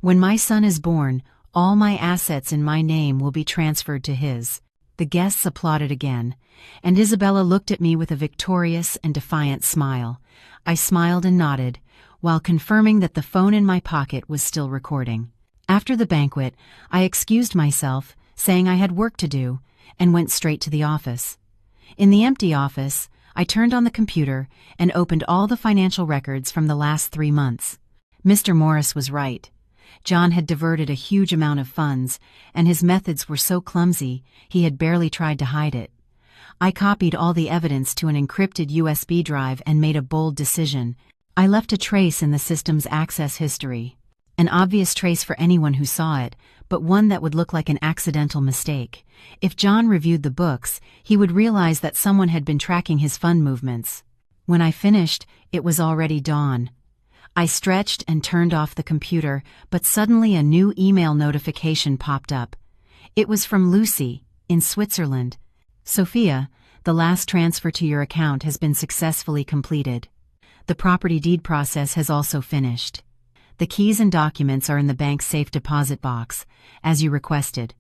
When my son is born, all my assets in my name will be transferred to his." The guests applauded again, and Isabella looked at me with a victorious and defiant smile. I smiled and nodded, while confirming that the phone in my pocket was still recording. After the banquet, I excused myself, saying I had work to do, and went straight to the office. In the empty office, I turned on the computer and opened all the financial records from the last 3 months. Mr. Morris was right. John had diverted a huge amount of funds, and his methods were so clumsy, he had barely tried to hide it. I copied all the evidence to an encrypted USB drive and made a bold decision. I left a trace in the system's access history. An obvious trace for anyone who saw it, but one that would look like an accidental mistake. If John reviewed the books, he would realize that someone had been tracking his fund movements. When I finished, it was already dawn. I stretched and turned off the computer, but suddenly a new email notification popped up. It was from Lucy, in Switzerland. "Sophia, the last transfer to your account has been successfully completed. The property deed process has also finished. The keys and documents are in the bank's safe deposit box, as you requested.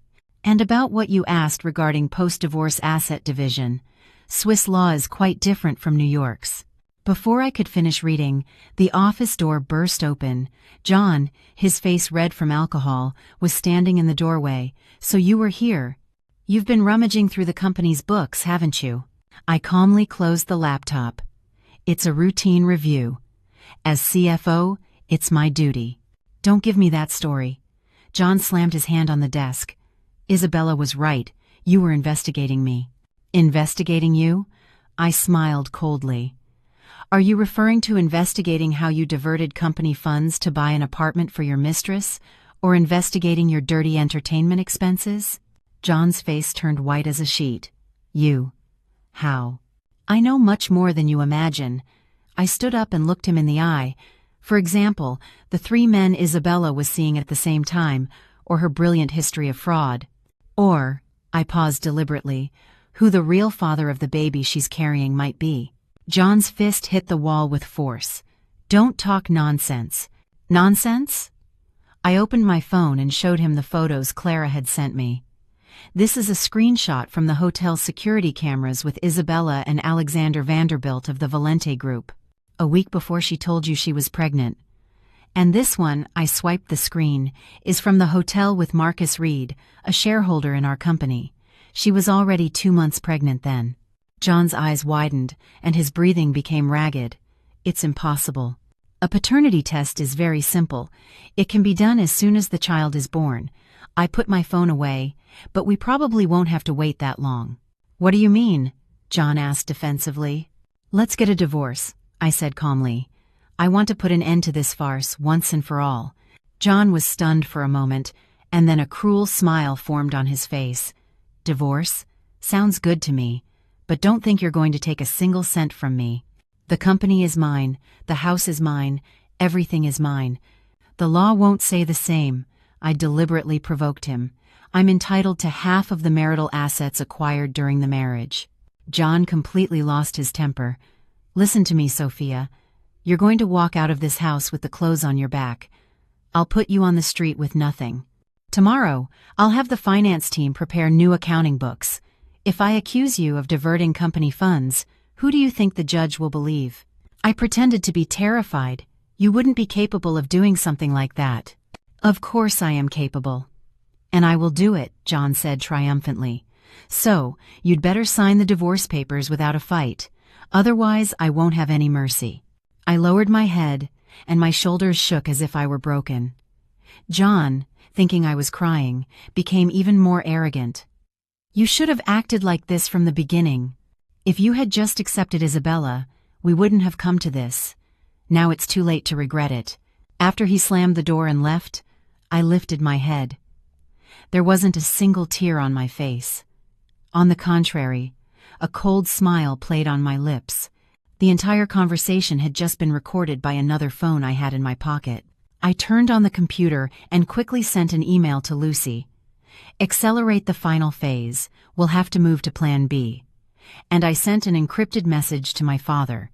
And about what you asked regarding post-divorce asset division, Swiss law is quite different from New York's." Before I could finish reading, the office door burst open. John, his face red from alcohol, was standing in the doorway. "So you were here. You've been rummaging through the company's books, haven't you?" I calmly closed the laptop. "It's a routine review. As CFO, it's my duty." "Don't give me that story." John slammed his hand on the desk. "Isabella was right. You were investigating me." "Investigating you?" I smiled coldly. "Are you referring to investigating how you diverted company funds to buy an apartment for your mistress, or investigating your dirty entertainment expenses?" John's face turned white as a sheet. "You. How?" "I know much more than you imagine." I stood up and looked him in the eye. "For example, the 3 men Isabella was seeing at the same time, or her brilliant history of fraud. Or," I paused deliberately, "who the real father of the baby she's carrying might be." John's fist hit the wall with force. "Don't talk nonsense." "Nonsense?" I opened my phone and showed him the photos Clara had sent me. "This is a screenshot from the hotel security cameras with Isabella and Alexander Vanderbilt of the Valente Group, a week before she told you she was pregnant. And this one," I swiped the screen, "is from the hotel with Marcus Reed, a shareholder in our company. She was already 2 months pregnant then." John's eyes widened, and his breathing became ragged. "It's impossible. A paternity test is very simple. It can be done as soon as the child is born." I put my phone away, "but we probably won't have to wait that long." "What do you mean?" John asked defensively. "Let's get a divorce," I said calmly. "I want to put an end to this farce once and for all." John was stunned for a moment, and then a cruel smile formed on his face. "Divorce? Sounds good to me. But don't think you're going to take a single cent from me. The company is mine, the house is mine, everything is mine." "The law won't say the same." I deliberately provoked him. "I'm entitled to half of the marital assets acquired during the marriage." John completely lost his temper. "Listen to me, Sophia. You're going to walk out of this house with the clothes on your back. I'll put you on the street with nothing. Tomorrow, I'll have the finance team prepare new accounting books. If I accuse you of diverting company funds, who do you think the judge will believe?" I pretended to be terrified. "You wouldn't be capable of doing something like that." "Of course I am capable. And I will do it," John said triumphantly. "So, you'd better sign the divorce papers without a fight. Otherwise, I won't have any mercy." I lowered my head, and my shoulders shook as if I were broken. John, thinking I was crying, became even more arrogant. "You should have acted like this from the beginning. If you had just accepted Isabella, we wouldn't have come to this. Now it's too late to regret it." After he slammed the door and left, I lifted my head. There wasn't a single tear on my face. On the contrary, a cold smile played on my lips. The entire conversation had just been recorded by another phone I had in my pocket. I turned on the computer and quickly sent an email to Lucy. Accelerate the final phase. We'll have to move to Plan B. And I sent an encrypted message to my father.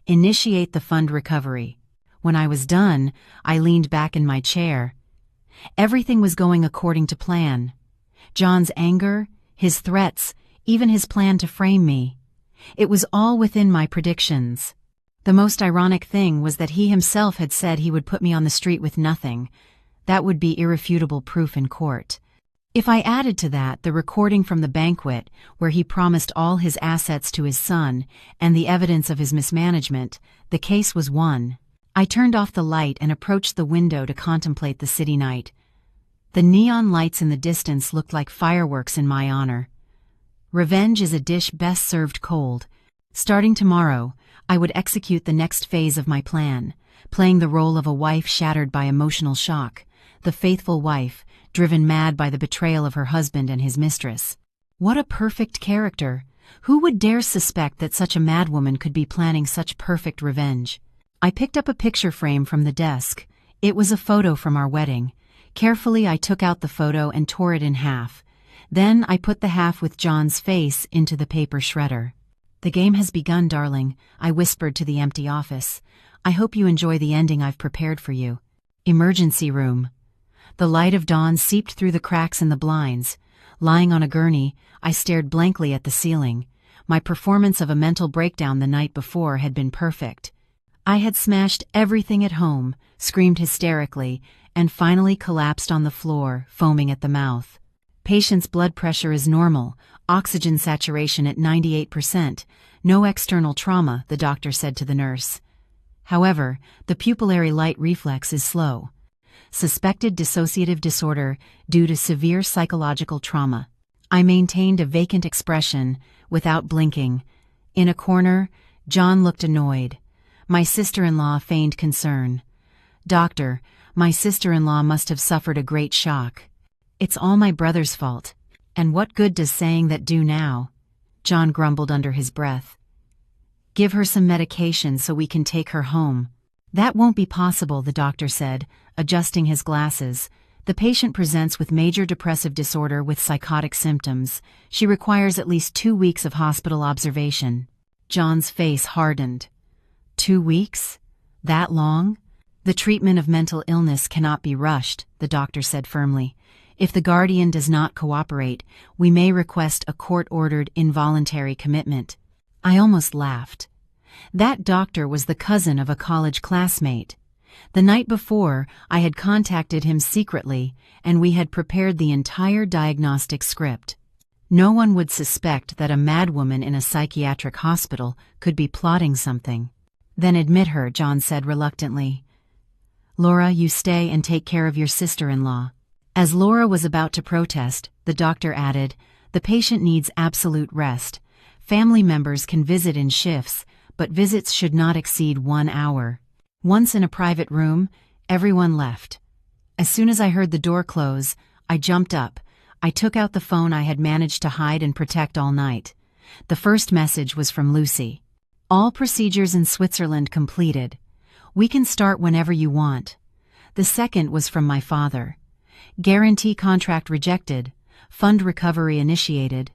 Initiate the fund recovery. When I was done, I leaned back in my chair. Everything was going according to plan. John's anger, his threats, even his plan to frame me. It was all within my predictions. The most ironic thing was that he himself had said he would put me on the street with nothing. That would be irrefutable proof in court. If I added to that the recording from the banquet where he promised all his assets to his son and the evidence of his mismanagement, the case was won. I turned off the light and approached the window to contemplate the city night. The neon lights in the distance looked like fireworks in my honor. Revenge is a dish best served cold. Starting tomorrow, I would execute the next phase of my plan, playing the role of a wife shattered by emotional shock, the faithful wife, driven mad by the betrayal of her husband and his mistress. What a perfect character! Who would dare suspect that such a madwoman could be planning such perfect revenge? I picked up a picture frame from the desk. It was a photo from our wedding. Carefully, I took out the photo and tore it in half. Then I put the half with John's face into the paper shredder. "The game has begun, darling," I whispered to the empty office. "I hope you enjoy the ending I've prepared for you." Emergency room. The light of dawn seeped through the cracks in the blinds. Lying on a gurney, I stared blankly at the ceiling. My performance of a mental breakdown the night before had been perfect. I had smashed everything at home, screamed hysterically, and finally collapsed on the floor, foaming at the mouth. Patient's blood pressure is normal, oxygen saturation at 98%, no external trauma, the doctor said to the nurse. However, the pupillary light reflex is slow. Suspected dissociative disorder due to severe psychological trauma. I maintained a vacant expression, without blinking. In a corner, John looked annoyed. My sister-in-law feigned concern. "Doctor, my sister-in-law must have suffered a great shock. It's all my brother's fault. And what good does saying that do now?" John grumbled under his breath. "Give her some medication so we can take her home." "That won't be possible," the doctor said, adjusting his glasses. "The patient presents with major depressive disorder with psychotic symptoms. She requires at least 2 weeks of hospital observation." John's face hardened. 2 weeks? That long? "The treatment of mental illness cannot be rushed," the doctor said firmly. "If the guardian does not cooperate, we may request a court-ordered involuntary commitment." I almost laughed. That doctor was the cousin of a college classmate. The night before, I had contacted him secretly, and we had prepared the entire diagnostic script. No one would suspect that a madwoman in a psychiatric hospital could be plotting something. "Then admit her," John said reluctantly. "Laura, you stay and take care of your sister-in-law." As Laura was about to protest, the doctor added, "The patient needs absolute rest. Family members can visit in shifts, but visits should not exceed 1 hour." Once in a private room, everyone left. As soon as I heard the door close, I jumped up. I took out the phone I had managed to hide and protect all night. The first message was from Lucy. "All procedures in Switzerland completed. We can start whenever you want." The second was from my father. "Guarantee contract rejected. Fund recovery initiated."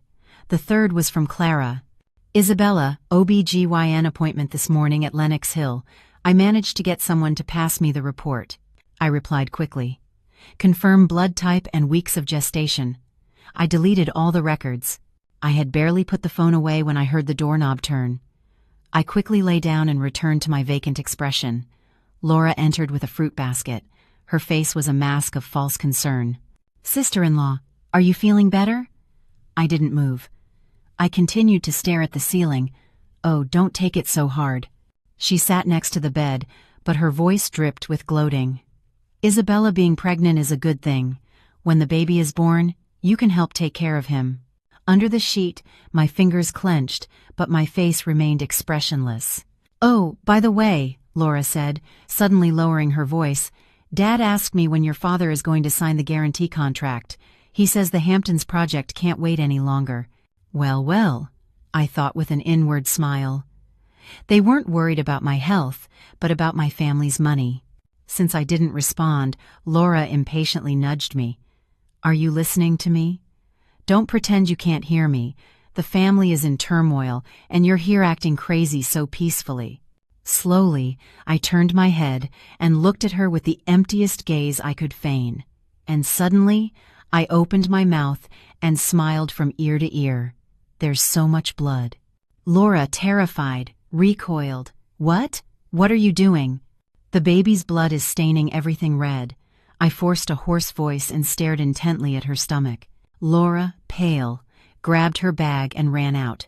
The third was from Clara. "Isabella, OB/GYN appointment this morning at Lenox Hill. I managed to get someone to pass me the report." I replied quickly. "Confirm blood type and weeks of gestation." I deleted all the records. I had barely put the phone away when I heard the doorknob turn. I quickly lay down and returned to my vacant expression. Laura entered with a fruit basket. Her face was a mask of false concern. "Sister-in-law, are you feeling better?" I didn't move. I continued to stare at the ceiling. "Oh, don't take it so hard." She sat next to the bed, but her voice dripped with gloating. "Isabella being pregnant is a good thing. When the baby is born, you can help take care of him." Under the sheet, my fingers clenched, but my face remained expressionless. "Oh, by the way," Laura said, suddenly lowering her voice, "Dad asked me when your father is going to sign the guarantee contract. He says the Hamptons project can't wait any longer." Well, well, I thought with an inward smile. They weren't worried about my health, but about my family's money. Since I didn't respond, Laura impatiently nudged me. Are you listening to me? Don't pretend you can't hear me. The family is in turmoil, and you're here acting crazy so peacefully." Slowly, I turned my head and looked at her with the emptiest gaze I could feign. And suddenly, I opened my mouth and smiled from ear to ear. "There's so much blood." Laura, terrified, recoiled. "What? What are you doing?" "The baby's blood is staining everything red." I forced a hoarse voice and stared intently at her stomach. Laura, pale, grabbed her bag and ran out.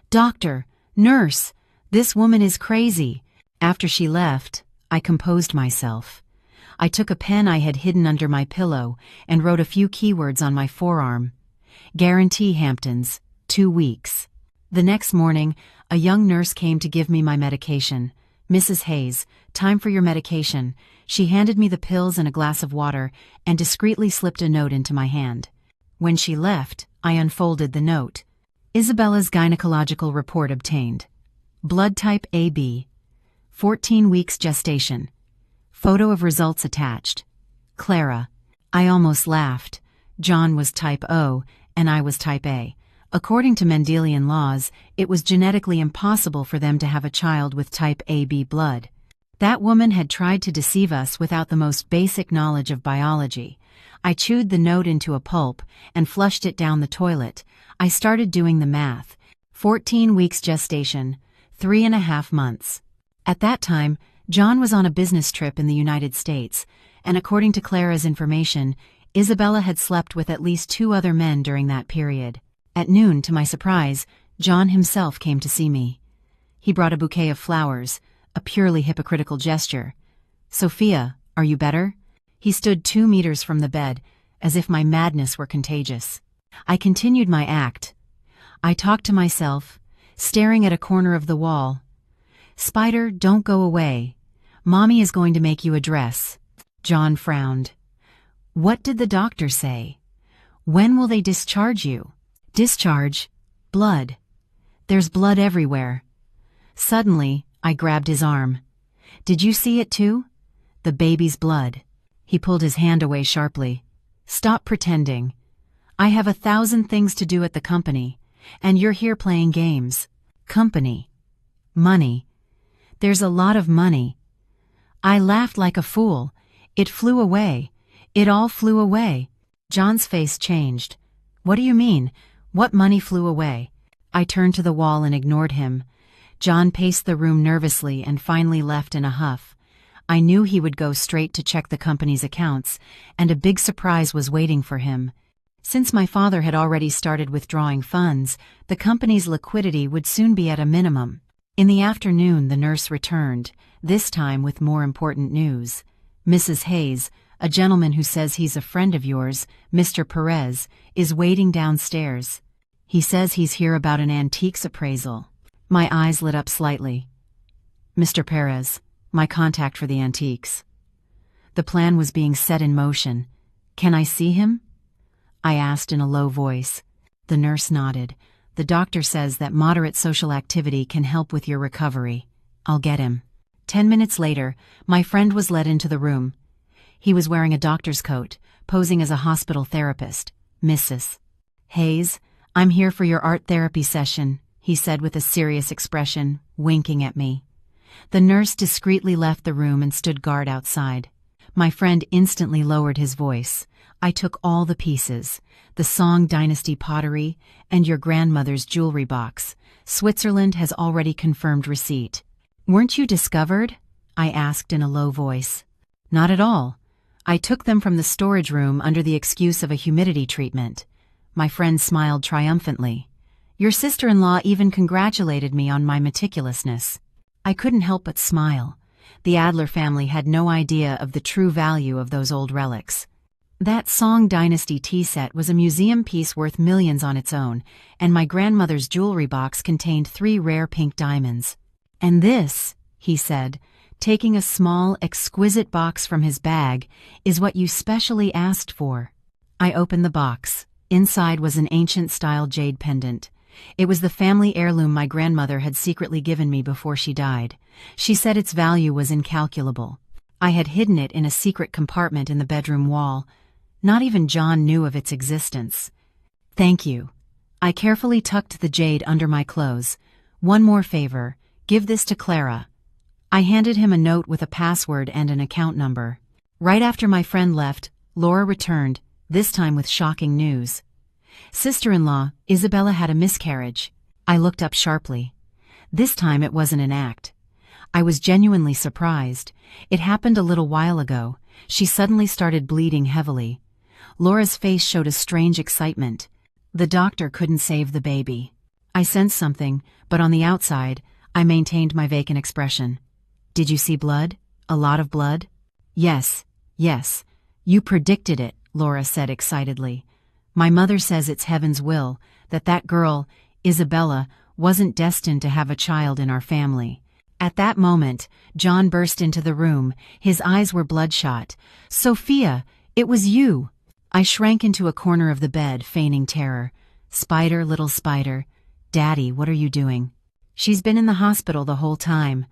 "Doctor! Nurse! This woman is crazy." After she left, I composed myself. I took a pen I had hidden under my pillow and wrote a few keywords on my forearm. "Guarantee Hamptons, 2 weeks." The next morning, a young nurse came to give me my medication. "Mrs. Hayes, time for your medication." She handed me the pills and a glass of water and discreetly slipped a note into my hand. When she left, I unfolded the note. Isabella's gynecological report obtained. Blood type AB. 14 weeks gestation. Photo of results attached. Clara. I almost laughed. John was type O, and I was type A. According to Mendelian laws, it was genetically impossible for them to have a child with type AB blood. That woman had tried to deceive us without the most basic knowledge of biology. I chewed the note into a pulp and flushed it down the toilet. I started doing the math. 14 weeks gestation, 3.5 months. At that time, John was on a business trip in the United States, and according to Clara's information, Isabella had slept with at least 2 other men during that period. At noon, to my surprise, John himself came to see me. He brought a bouquet of flowers, a purely hypocritical gesture. "Sophia, are you better?" He stood 2 meters from the bed, as if my madness were contagious. I continued my act. I talked to myself, staring at a corner of the wall. "Spider, don't go away. Mommy is going to make you a dress." John frowned. "What did the doctor say? When will they discharge you?" "Discharge? Blood. There's blood everywhere." Suddenly, I grabbed his arm. "Did you see it too? The baby's blood." He pulled his hand away sharply. "Stop pretending. I have 1,000 things to do at the company, and you're here playing games." "Company. Money. There's a lot of money." I laughed like a fool. It flew away. It all flew away. John's face changed. "What do you mean? What money flew away?" I turned to the wall and ignored him. John paced the room nervously and finally left in a huff. I knew he would go straight to check the company's accounts, and a big surprise was waiting for him. Since my father had already started withdrawing funds, the company's liquidity would soon be at a minimum. In the afternoon, the nurse returned, this time with more important news. "Mrs. Hayes, a gentleman who says he's a friend of yours, Mr. Perez, is waiting downstairs. He says he's here about an antiques appraisal." My eyes lit up slightly. "Mr. Perez, my contact for the antiques." The plan was being set in motion. "Can I see him?" I asked in a low voice. The nurse nodded. "The doctor says that moderate social activity can help with your recovery. I'll get him." 10 minutes later, my friend was led into the room. He was wearing a doctor's coat, posing as a hospital therapist. "Mrs. Hayes, I'm here for your art therapy session," he said with a serious expression, winking at me. The nurse discreetly left the room and stood guard outside. My friend instantly lowered his voice. "I took all the pieces, the Song Dynasty pottery, and your grandmother's jewelry box. Switzerland has already confirmed receipt." "Weren't you discovered?" I asked in a low voice. "Not at all. I took them from the storage room under the excuse of a humidity treatment." My friend smiled triumphantly. "Your sister-in-law even congratulated me on my meticulousness." I couldn't help but smile. The Adler family had no idea of the true value of those old relics. That Song Dynasty tea set was a museum piece worth millions on its own, and my grandmother's jewelry box contained 3 rare pink diamonds. "And this," he said, taking a small, exquisite box from his bag, "is what you specially asked for." I opened the box. Inside was an ancient-style jade pendant. It was the family heirloom my grandmother had secretly given me before she died. She said its value was incalculable. I had hidden it in a secret compartment in the bedroom wall. Not even John knew of its existence. Thank you. I carefully tucked the jade under my clothes. One more favor, give this to Clara. I handed him a note with a password and an account number. Right after my friend left, Laura returned, this time with shocking news. Sister-in-law, Isabella had a miscarriage. I looked up sharply. This time it wasn't an act. I was genuinely surprised. It happened a little while ago. She suddenly started bleeding heavily. Laura's face showed a strange excitement. The doctor couldn't save the baby. I sensed something, but on the outside, I maintained my vacant expression. Did you see blood? A lot of blood? Yes. You predicted it, Laura said excitedly. My mother says it's heaven's will that girl, Isabella, wasn't destined to have a child in our family. At that moment, John burst into the room. His eyes were bloodshot. Sophia, it was you! I shrank into a corner of the bed, feigning terror. Spider, little spider. Daddy, what are you doing? She's been in the hospital the whole time,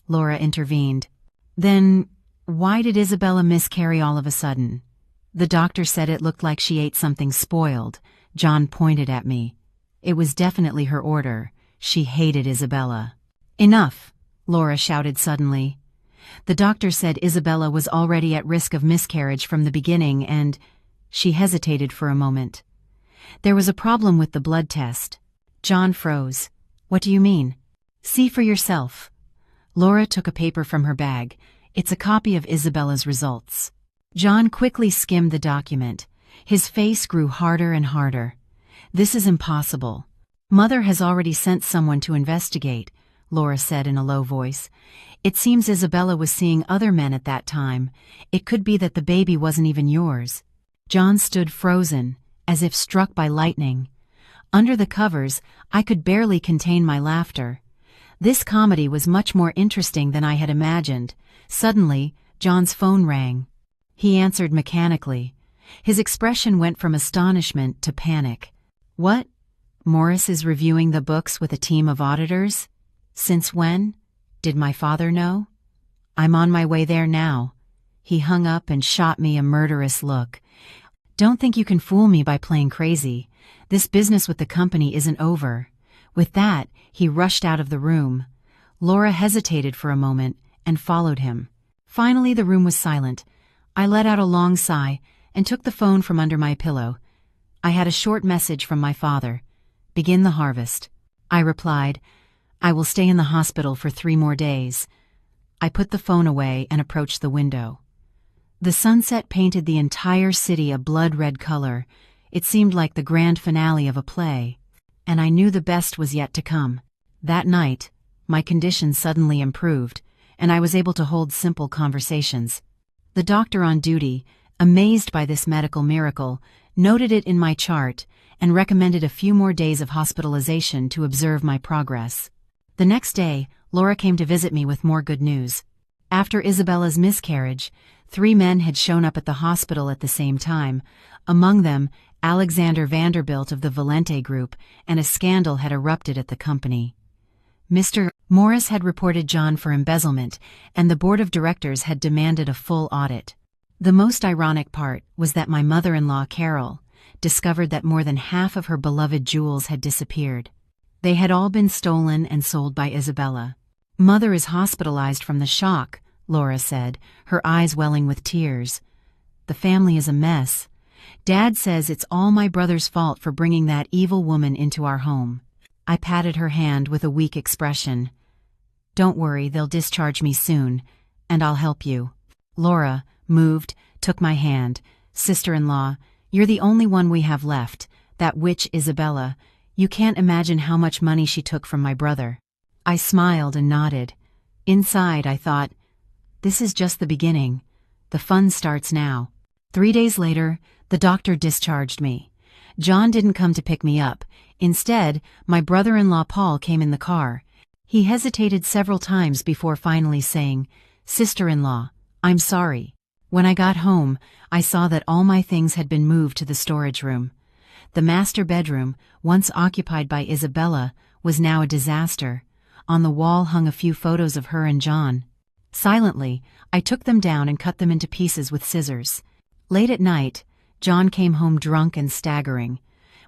Laura intervened. Then, why did Isabella miscarry all of a sudden? The doctor said it looked like she ate something spoiled. John pointed at me. It was definitely her order. She hated Isabella. Enough, Laura shouted suddenly. The doctor said Isabella was already at risk of miscarriage from the beginning and... She hesitated for a moment. There was a problem with the blood test. John froze. What do you mean? See for yourself. Laura took a paper from her bag. It's a copy of Isabella's results. John quickly skimmed the document. His face grew harder and harder. This is impossible. Mother has already sent someone to investigate, Laura said in a low voice. It seems Isabella was seeing other men at that time. It could be that the baby wasn't even yours. John stood frozen, as if struck by lightning. Under the covers, I could barely contain my laughter. This comedy was much more interesting than I had imagined. Suddenly, John's phone rang. He answered mechanically. His expression went from astonishment to panic. What? Morris is reviewing the books with a team of auditors? Since when? Did my father know? I'm on my way there now. He hung up and shot me a murderous look. Don't think you can fool me by playing crazy. This business with the company isn't over. With that, he rushed out of the room. Laura hesitated for a moment and followed him. Finally, the room was silent. I let out a long sigh and took the phone from under my pillow. I had a short message from my father. Begin the harvest. I replied, I will stay in the hospital for 3 more days. I put the phone away and approached the window. The sunset painted the entire city a blood-red color. It seemed like the grand finale of a play. And I knew the best was yet to come. That night, my condition suddenly improved, and I was able to hold simple conversations. The doctor on duty, amazed by this medical miracle, noted it in my chart and recommended a few more days of hospitalization to observe my progress. The next day, Laura came to visit me with more good news. After Isabella's miscarriage, 3 men had shown up at the hospital at the same time, among them Alexander Vanderbilt of the Valente Group, and a scandal had erupted at the company. Mr. Morris had reported John for embezzlement, and the board of directors had demanded a full audit. The most ironic part was that my mother-in-law, Carol, discovered that more than half of her beloved jewels had disappeared. They had all been stolen and sold by Isabella. Mother is hospitalized from the shock, Laura said, her eyes welling with tears. The family is a mess. Dad says it's all my brother's fault for bringing that evil woman into our home. I patted her hand with a weak expression. Don't worry, they'll discharge me soon, and I'll help you. Laura, moved, took my hand. Sister-in-law, you're the only one we have left, that witch Isabella. You can't imagine how much money she took from my brother. I smiled and nodded. Inside, I thought, this is just the beginning. The fun starts now. 3 days later, the doctor discharged me. John didn't come to pick me up. Instead, my brother-in-law Paul came in the car. He hesitated several times before finally saying, Sister-in-law, I'm sorry. When I got home, I saw that all my things had been moved to the storage room. The master bedroom, once occupied by Isabella, was now a disaster. On the wall hung a few photos of her and John. Silently, I took them down and cut them into pieces with scissors. Late at night, John came home drunk and staggering.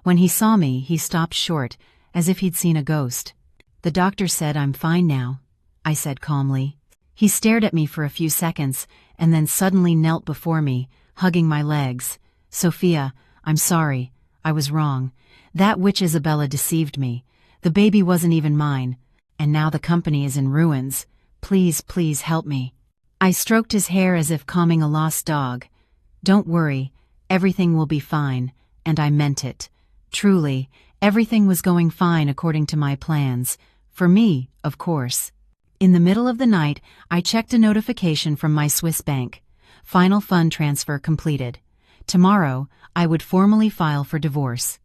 When he saw me, he stopped short, as if he'd seen a ghost. "The doctor said I'm fine now," I said calmly. He stared at me for a few seconds, and then suddenly knelt before me, hugging my legs. "Sophia, I'm sorry. I was wrong. That witch Isabella deceived me. The baby wasn't even mine. And now the company is in ruins. Please, please help me." I stroked his hair as if calming a lost dog. "Don't worry. Everything will be fine." And I meant it. Truly, everything was going fine according to my plans. For me, of course. In the middle of the night, I checked a notification from my Swiss bank. Final fund transfer completed. Tomorrow, I would formally file for divorce.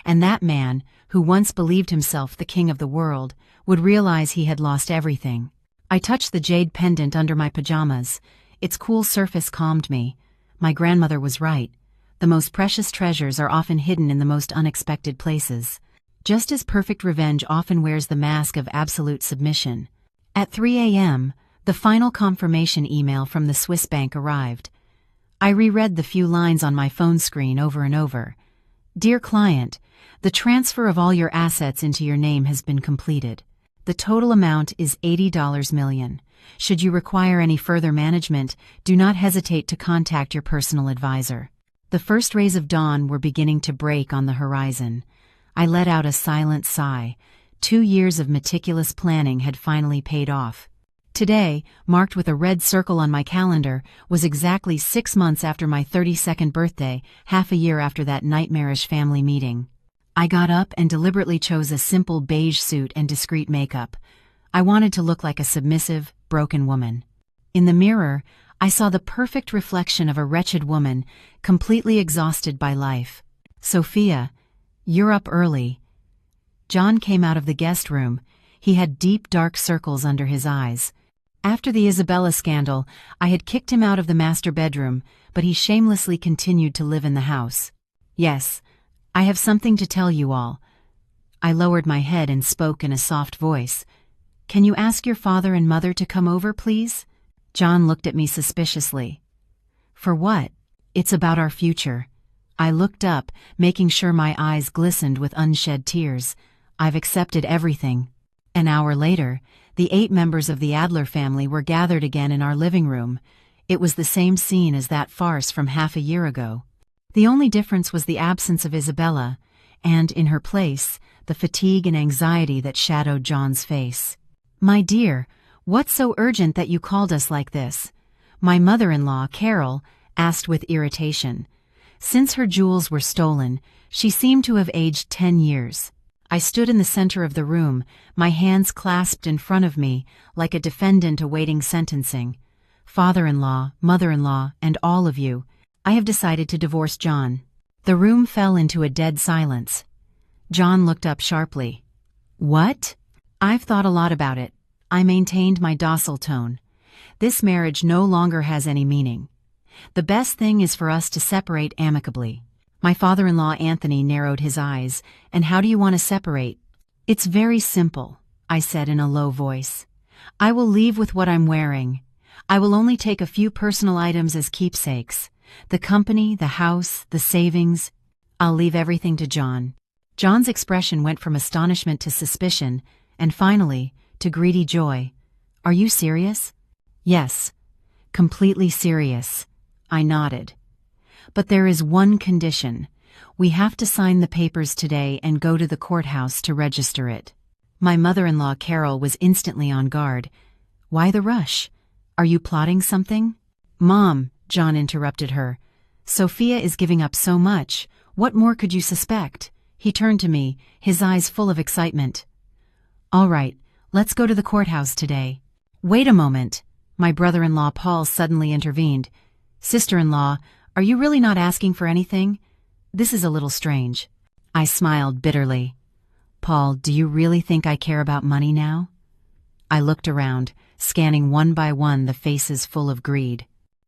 And that man, who once believed himself the king of the world, would realize he had lost everything. I touched the jade pendant under my pajamas. Its cool surface calmed me. My grandmother was right. The most precious treasures are often hidden in the most unexpected places. Just as perfect revenge often wears the mask of absolute submission. At 3 a.m., the final confirmation email from the Swiss bank arrived. I reread the few lines on my phone screen over and over. "Dear client, the transfer of all your assets into your name has been completed. The total amount is $80 million. Should you require any further management, do not hesitate to contact your personal advisor." The first rays of dawn were beginning to break on the horizon. I let out a silent sigh. 2 years of meticulous planning had finally paid off. Today, marked with a red circle on my calendar, was exactly 6 months after my 32nd birthday, half a year after that nightmarish family meeting. I got up and deliberately chose a simple beige suit and discreet makeup. I wanted to look like a submissive, broken woman. In the mirror, I saw the perfect reflection of a wretched woman, completely exhausted by life. "Sophia, you're up early." John came out of the guest room. He had deep, dark circles under his eyes. After the Isabella scandal, I had kicked him out of the master bedroom, but he shamelessly continued to live in the house. "Yes, I have something to tell you all." I lowered my head and spoke in a soft voice. "Can you ask your father and mother to come over, please?" John looked at me suspiciously. "For what?" "It's about our future." I looked up, making sure my eyes glistened with unshed tears. "I've accepted everything." An hour later, the 8 members of the Adler family were gathered again in our living room. It was the same scene as that farce from half a year ago. The only difference was the absence of Isabella, and, in her place, the fatigue and anxiety that shadowed John's face. "My dear, what's so urgent that you called us like this?" My mother-in-law, Carol, asked with irritation. Since her jewels were stolen, she seemed to have aged 10 years. I stood in the center of the room, my hands clasped in front of me, like a defendant awaiting sentencing. "Father-in-law, mother-in-law, and all of you, I have decided to divorce John." The room fell into a dead silence. John looked up sharply. "What?" "I've thought a lot about it." I maintained my docile tone. "This marriage no longer has any meaning. The best thing is for us to separate amicably." My father-in-law Anthony narrowed his eyes. "And how do you want to separate?" "It's very simple," I said in a low voice. "I will leave with what I'm wearing. I will only take a few personal items as keepsakes. The company, the house, the savings. I'll leave everything to John." John's expression went from astonishment to suspicion, and finally, to greedy joy. "Are you serious?" "Yes, completely serious." I nodded. "But there is one condition. We have to sign the papers today and go to the courthouse to register it." My mother-in-law Carol was instantly on guard. "Why the rush? Are you plotting something?" "Mom," John interrupted her, "Sophia is giving up so much. What more could you suspect?" He turned to me, his eyes full of excitement. "All right, let's go to the courthouse today." "Wait a moment," my brother-in-law Paul suddenly intervened. "Sister-in-law, are you really not asking for anything? This is a little strange." I smiled bitterly. "Paul, do you really think I care about money now?" I looked around, scanning one by one the faces full of greed.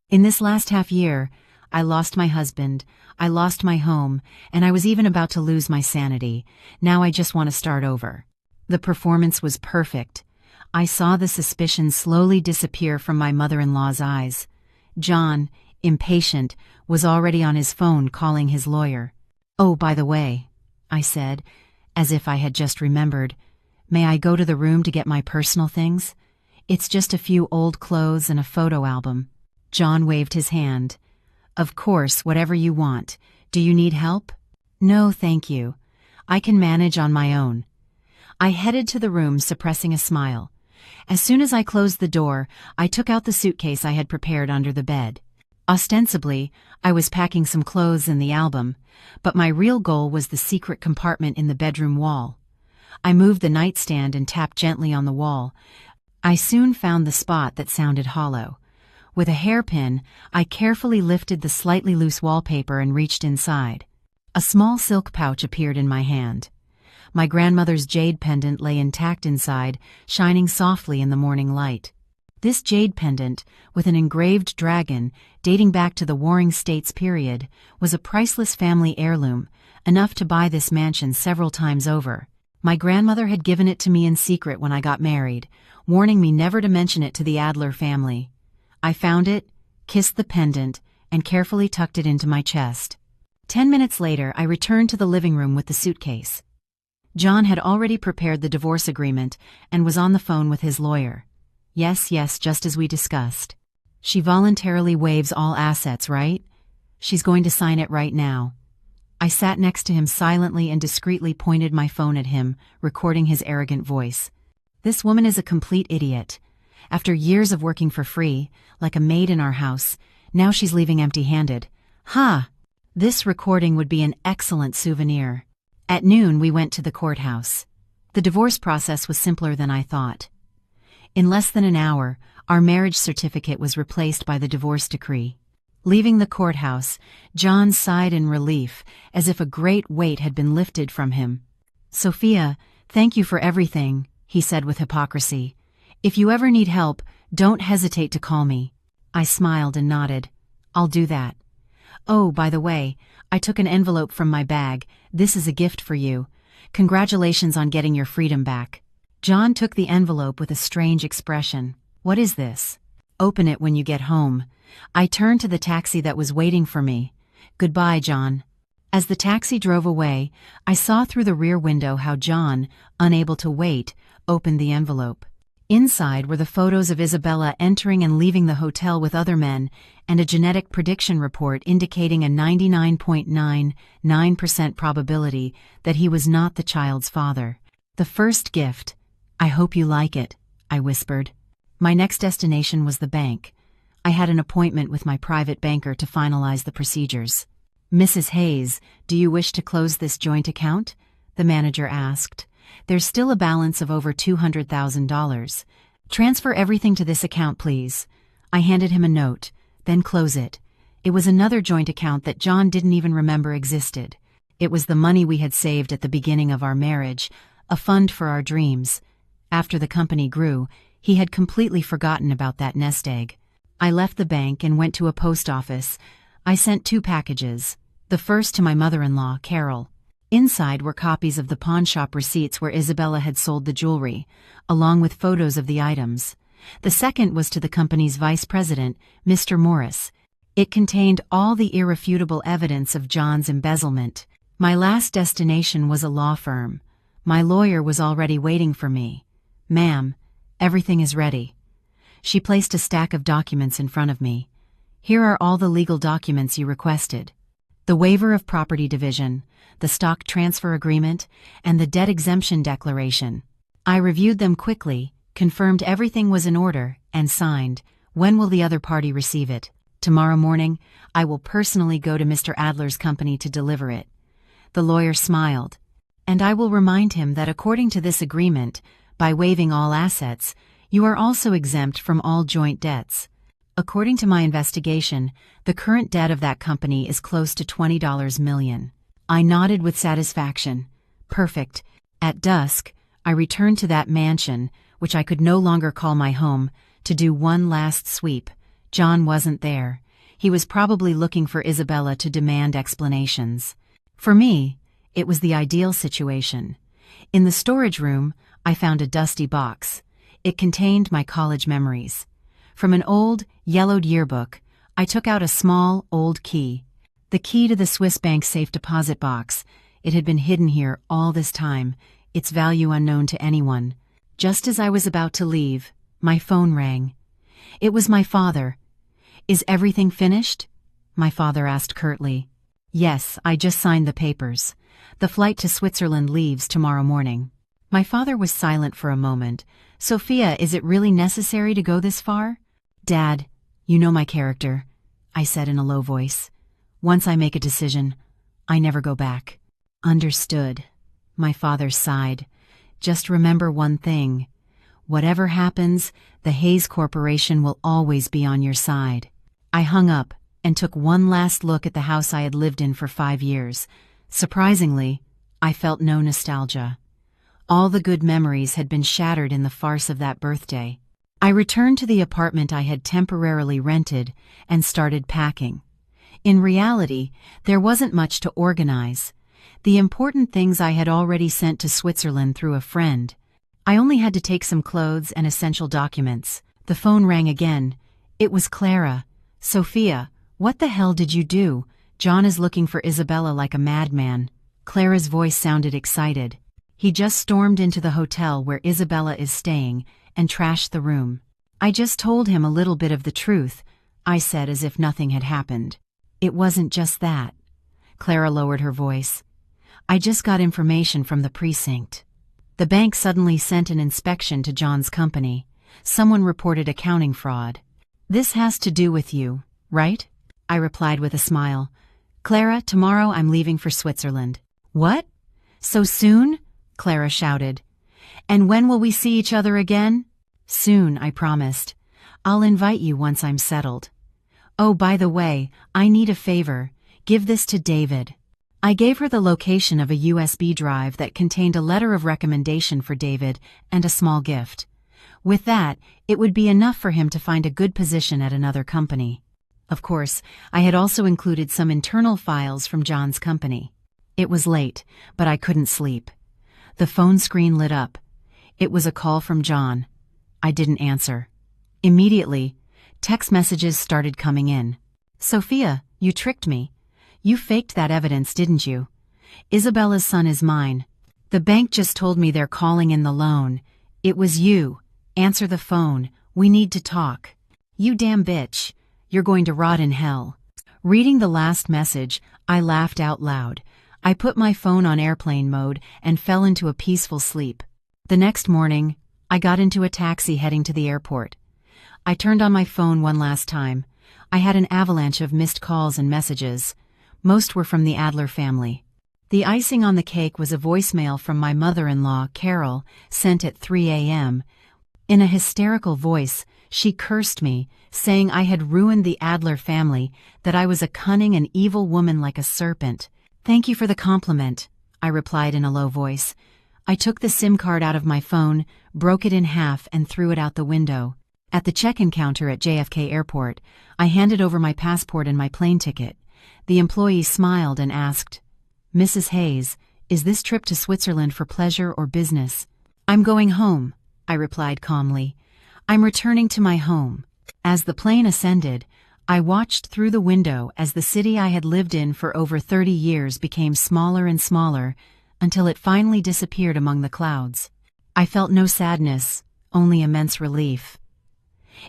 In this last half year, I lost my husband, I lost my home, and I was even about to lose my sanity. Now I just want to start over. The performance was perfect. I saw the suspicion slowly disappear from my mother-in-law's eyes. "John, impatient, was already on his phone calling his lawyer. "Oh, by the way," I said, as if I had just remembered, "may I go to the room to get my personal things? It's just a few old clothes and a photo album." John waved his hand. "Of course, whatever you want. Do you need help?" "No, thank you. I can manage on my own." I headed to the room, suppressing a smile. As soon as I closed the door, I took out the suitcase I had prepared under the bed. Ostensibly, I was packing some clothes in the album, but my real goal was the secret compartment in the bedroom wall. I moved the nightstand and tapped gently on the wall. I soon found the spot that sounded hollow. With a hairpin, I carefully lifted the slightly loose wallpaper and reached inside. A small silk pouch appeared in my hand. My grandmother's jade pendant lay intact inside, shining softly in the morning light. This jade pendant, with an engraved dragon dating back to the Warring States period, was a priceless family heirloom, enough to buy this mansion several times over. My grandmother had given it to me in secret when I got married, warning me never to mention it to the Adler family. I found it, kissed the pendant, and carefully tucked it into my chest. 10 minutes later, I returned to the living room with the suitcase. John had already prepared the divorce agreement and was on the phone with his lawyer. Yes, just as we discussed. She voluntarily waives all assets, right? She's going to sign it right now. I sat next to him silently and discreetly pointed my phone at him, recording his arrogant voice. This woman is a complete idiot. After years of working for free, like a maid in our house, now she's leaving empty-handed. Ha! This recording would be an excellent souvenir. At noon, we went to the courthouse. The divorce process was simpler than I thought. In less than an hour, our marriage certificate was replaced by the divorce decree. Leaving the courthouse, John sighed in relief, as if a great weight had been lifted from him. "Sophia, thank you for everything," he said with hypocrisy. "If you ever need help, don't hesitate to call me." I smiled and nodded. "I'll do that. Oh, by the way, I took an envelope from my bag. This is a gift for you. Congratulations on getting your freedom back." John took the envelope with a strange expression. "What is this?" "Open it when you get home." I turned to the taxi that was waiting for me. "Goodbye, John." As the taxi drove away, I saw through the rear window how John, unable to wait, opened the envelope. Inside were the photos of Isabella entering and leaving the hotel with other men, and a genetic prediction report indicating a 99.99% probability that he was not the child's father. The first gift. "I hope you like it," I whispered. My next destination was the bank. I had an appointment with my private banker to finalize the procedures. "Mrs. Hayes, do you wish to close this joint account?" the manager asked. "There's still a balance of over $200,000. Transfer everything to this account, please." I handed him a note, "Then close it." It was another joint account that John didn't even remember existed. It was the money we had saved at the beginning of our marriage, a fund for our dreams. After the company grew, he had completely forgotten about that nest egg. I left the bank and went to a post office. I sent 2 packages. The first to my mother-in-law, Carol. Inside were copies of the pawnshop receipts where Isabella had sold the jewelry, along with photos of the items. The second was to the company's vice president, Mr. Morris. It contained all the irrefutable evidence of John's embezzlement. My last destination was a law firm. My lawyer was already waiting for me. "Ma'am, everything is ready." She placed a stack of documents in front of me. "Here are all the legal documents you requested. The waiver of property division, the stock transfer agreement, and the debt exemption declaration." I reviewed them quickly, confirmed everything was in order, and signed. "When will the other party receive it?" "Tomorrow morning. I will personally go to Mr. Adler's company to deliver it." The lawyer smiled. "And I will remind him that according to this agreement, by waiving all assets, you are also exempt from all joint debts. According to my investigation, the current debt of that company is close to $20 million. I nodded with satisfaction. Perfect. At dusk, I returned to that mansion, which I could no longer call my home, to do one last sweep. John wasn't there. He was probably looking for Isabella to demand explanations. For me, it was the ideal situation. In the storage room, I found a dusty box. It contained my college memories. From an old, yellowed yearbook, I took out a small, old key. The key to the Swiss bank safe deposit box. It had been hidden here all this time, its value unknown to anyone. Just as I was about to leave, my phone rang. It was my father. "Is everything finished?" my father asked curtly. "Yes, I just signed the papers. The flight to Switzerland leaves tomorrow morning." My father was silent for a moment. "Sophia, is it really necessary to go this far?" "Dad, you know my character," I said in a low voice. "Once I make a decision, I never go back." "Understood," my father sighed. "Just remember one thing. Whatever happens, the Hayes Corporation will always be on your side." I hung up and took one last look at the house I had lived in for 5 years. Surprisingly, I felt no nostalgia. All the good memories had been shattered in the farce of that birthday. I returned to the apartment I had temporarily rented and started packing. In reality, there wasn't much to organize. The important things I had already sent to Switzerland through a friend. I only had to take some clothes and essential documents. The phone rang again. It was Clara. "Sophia, what the hell did you do? John is looking for Isabella like a madman." Clara's voice sounded excited. "He just stormed into the hotel where Isabella is staying and trashed the room." "I just told him a little bit of the truth," I said as if nothing had happened. "It wasn't just that." Clara lowered her voice. "I just got information from the precinct. The bank suddenly sent an inspection to John's company. Someone reported accounting fraud. This has to do with you, right?" I replied with a smile. "Clara, tomorrow I'm leaving for Switzerland." "What? So soon?" Clara shouted. "And when will we see each other again?" "Soon," I promised. "I'll invite you once I'm settled. Oh, by the way, I need a favor. Give this to David." I gave her the location of a USB drive that contained a letter of recommendation for David and a small gift. With that, it would be enough for him to find a good position at another company. Of course, I had also included some internal files from John's company. It was late, but I couldn't sleep. The phone screen lit up. It was a call from John. I didn't answer. Immediately, text messages started coming in. "Sophia, you tricked me. You faked that evidence, didn't you? Isabella's son is mine. The bank just told me they're calling in the loan. It was you. Answer the phone. We need to talk. You damn bitch. You're going to rot in hell." Reading the last message, I laughed out loud. I put my phone on airplane mode and fell into a peaceful sleep. The next morning, I got into a taxi heading to the airport. I turned on my phone one last time. I had an avalanche of missed calls and messages. Most were from the Adler family. The icing on the cake was a voicemail from my mother-in-law, Carol, sent at 3 a.m. In a hysterical voice, she cursed me, saying I had ruined the Adler family, that I was a cunning and evil woman like a serpent. "Thank you for the compliment," I replied in a low voice. I took the SIM card out of my phone, broke it in half, and threw it out the window. At the check-in counter at JFK Airport, I handed over my passport and my plane ticket. The employee smiled and asked, "Mrs. Hayes, is this trip to Switzerland for pleasure or business?" "I'm going home," I replied calmly. "I'm returning to my home." As the plane ascended, I watched through the window as the city I had lived in for over 30 years became smaller and smaller until it finally disappeared among the clouds. I felt no sadness, only immense relief.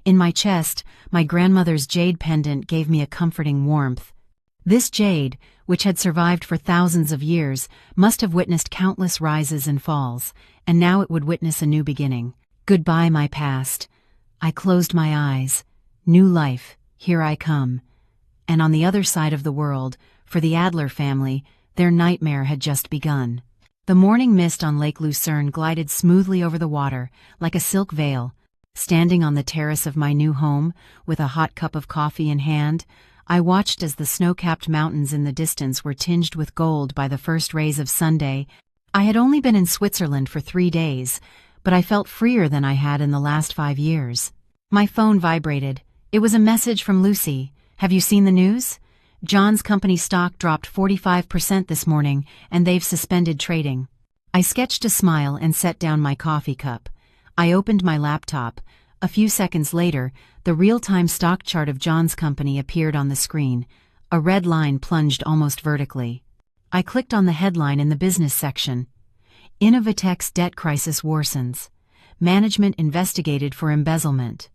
In my chest, my grandmother's jade pendant gave me a comforting warmth. This jade, which had survived for thousands of years, must have witnessed countless rises and falls, and now it would witness a new beginning. Goodbye, my past. I closed my eyes. New life, here I come. And on the other side of the world, for the Adler family, their nightmare had just begun. The morning mist on Lake Lucerne glided smoothly over the water, like a silk veil. Standing on the terrace of my new home, with a hot cup of coffee in hand, I watched as the snow-capped mountains in the distance were tinged with gold by the first rays of Sunday. I had only been in Switzerland for 3 days, but I felt freer than I had in the last 5 years. My phone vibrated. It was a message from Lucy. "Have you seen the news? John's company stock dropped 45% this morning, and they've suspended trading." I sketched a smile and set down my coffee cup. I opened my laptop, A few seconds later, the real-time stock chart of John's company appeared on the screen. A red line plunged almost vertically. I clicked on the headline in the business section. Innovatech's debt crisis worsens. Management investigated for embezzlement.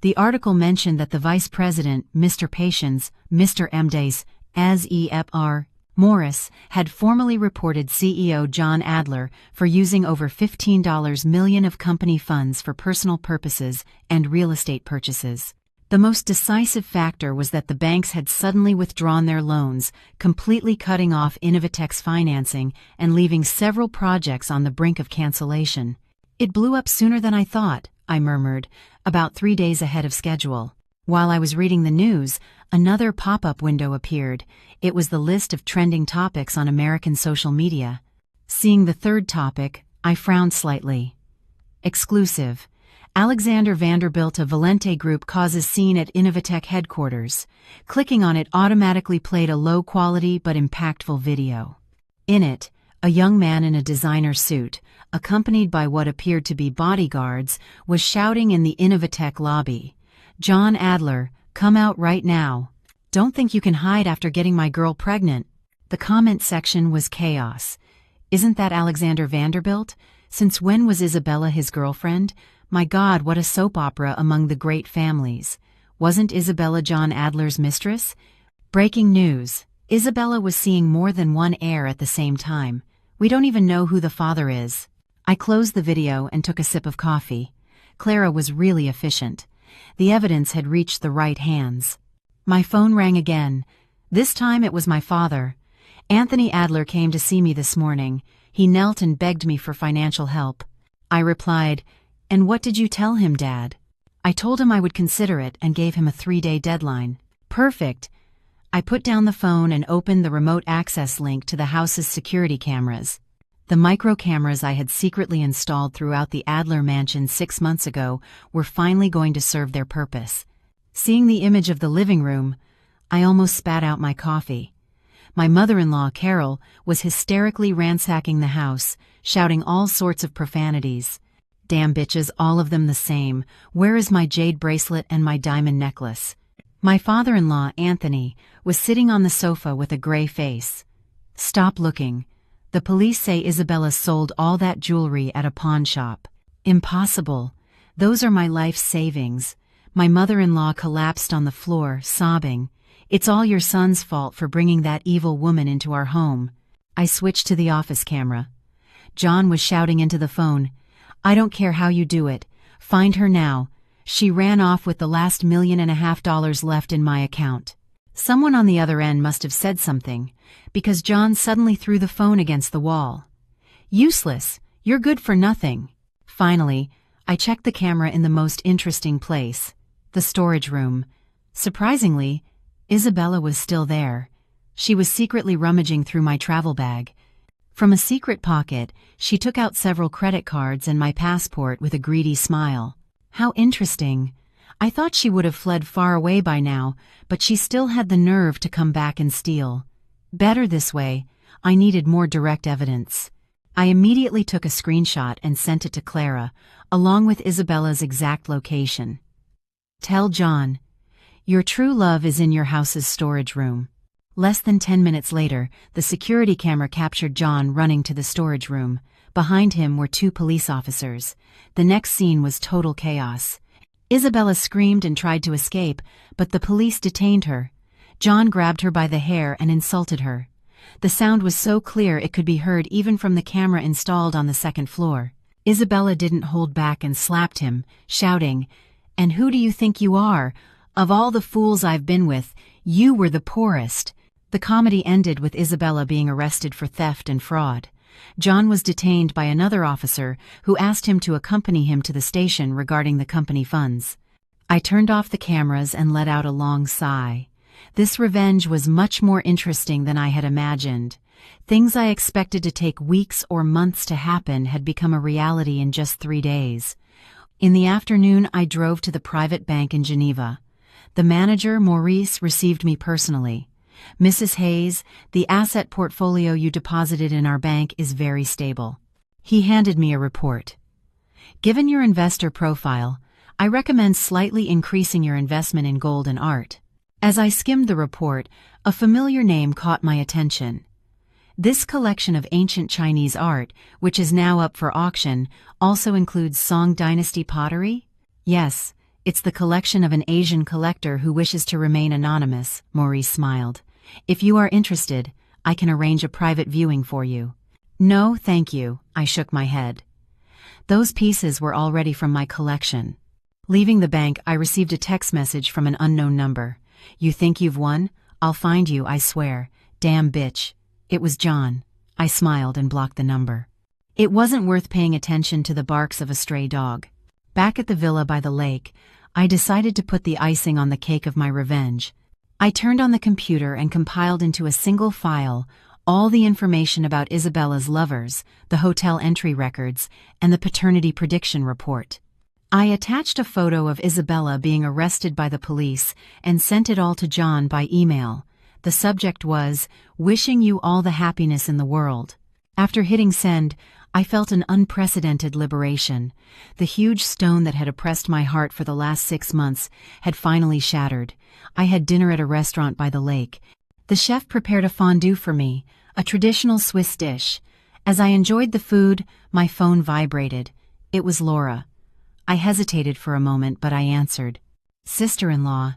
The article mentioned that the vice president, Mr. Patience, Mr. Mdace, as E.F.R. Morris, had formally reported CEO John Adler for using over $15 million of company funds for personal purposes and real estate purchases. The most decisive factor was that the banks had suddenly withdrawn their loans, completely cutting off Innovatech's financing and leaving several projects on the brink of cancellation. "It blew up sooner than I thought," I murmured, about 3 days ahead of schedule. While I was reading the news, another pop-up window appeared. It was the list of trending topics on American social media. Seeing the third topic, I frowned slightly. Exclusive. Alexander Vanderbilt of Valente Group causes scene at Innovatech headquarters. Clicking on it automatically played a low-quality but impactful video. In it, a young man in a designer suit, accompanied by what appeared to be bodyguards, was shouting in the Innovatech lobby, "John Adler, come out right now. Don't think you can hide after getting my girl pregnant." The comment section was chaos. "Isn't that Alexander Vanderbilt? Since when was Isabella his girlfriend? My God, what a soap opera among the great families. Wasn't Isabella John Adler's mistress?" Breaking news. Isabella was seeing more than one heir at the same time. We don't even know who the father is. I closed the video and took a sip of coffee. Clara was really efficient. The evidence had reached the right hands. My phone rang again. This time it was my father. "Anthony Adler came to see me this morning. He knelt and begged me for financial help." I replied, "And what did you tell him, Dad?" "I told him I would consider it and gave him a 3-day deadline." "Perfect." I put down the phone and opened the remote access link to the house's security cameras. The micro cameras I had secretly installed throughout the Adler mansion 6 months ago were finally going to serve their purpose. Seeing the image of the living room, I almost spat out my coffee. My mother-in-law, Carol, was hysterically ransacking the house, shouting all sorts of profanities. "Damn bitches, all of them the same. Where is my jade bracelet and my diamond necklace?" My father-in-law, Anthony, was sitting on the sofa with a gray face. "Stop looking. The police say Isabella sold all that jewelry at a pawn shop." "Impossible. Those are my life's savings." My mother-in-law collapsed on the floor, sobbing. "It's all your son's fault for bringing that evil woman into our home." I switched to the office camera. John was shouting into the phone, "I don't care how you do it. Find her now. She ran off with the last $1.5 million left in my account." Someone on the other end must have said something, because John suddenly threw the phone against the wall. "Useless. You're good for nothing." Finally, I checked the camera in the most interesting place, the storage room. Surprisingly, Isabella was still there. She was secretly rummaging through my travel bag. From a secret pocket, she took out several credit cards and my passport with a greedy smile. How interesting. I thought she would have fled far away by now, but she still had the nerve to come back and steal. Better this way. I needed more direct evidence. I immediately took a screenshot and sent it to Clara, along with Isabella's exact location. "Tell John, your true love is in your house's storage room." Less than 10 minutes later, the security camera captured John running to the storage room. Behind him were 2 police officers. The next scene was total chaos. Isabella screamed and tried to escape, but the police detained her. John grabbed her by the hair and insulted her. The sound was so clear it could be heard even from the camera installed on the second floor. Isabella didn't hold back and slapped him, shouting, "And who do you think you are? Of all the fools I've been with, you were the poorest." The comedy ended with Isabella being arrested for theft and fraud. John was detained by another officer who asked him to accompany him to the station regarding the company funds. I turned off the cameras and let out a long sigh. This revenge was much more interesting than I had imagined. Things I expected to take weeks or months to happen had become a reality in just 3 days. In the afternoon, I drove to the private bank in Geneva. The manager, Maurice, received me personally. "Mrs. Hayes, the asset portfolio you deposited in our bank is very stable." He handed me a report. "Given your investor profile, I recommend slightly increasing your investment in gold and art. As I skimmed the report, a familiar name caught my attention. This collection of ancient Chinese art, which is now up for auction, also includes Song Dynasty pottery? Yes, it's the collection of an Asian collector who wishes to remain anonymous, Maurice smiled. If you are interested, I can arrange a private viewing for you. No, thank you, I shook my head. Those pieces were already from my collection. Leaving the bank, I received a text message from an unknown number. You think you've won? I'll find you, I swear. Damn bitch. It was John. I smiled and blocked the number. It wasn't worth paying attention to the barks of a stray dog. Back at the villa by the lake, I decided to put the icing on the cake of my revenge. I turned on the computer and compiled into a single file all the information about Isabella's lovers, the hotel entry records, and the paternity prediction report. I attached a photo of Isabella being arrested by the police and sent it all to John by email. The subject was, "Wishing you all the happiness in the world." After hitting send, I felt an unprecedented liberation. The huge stone that had oppressed my heart for the last 6 months had finally shattered. I had dinner at a restaurant by the lake. The chef prepared a fondue for me, a traditional Swiss dish. As I enjoyed the food, my phone vibrated. It was Laura. I hesitated for a moment, but I answered. Sister-in-law.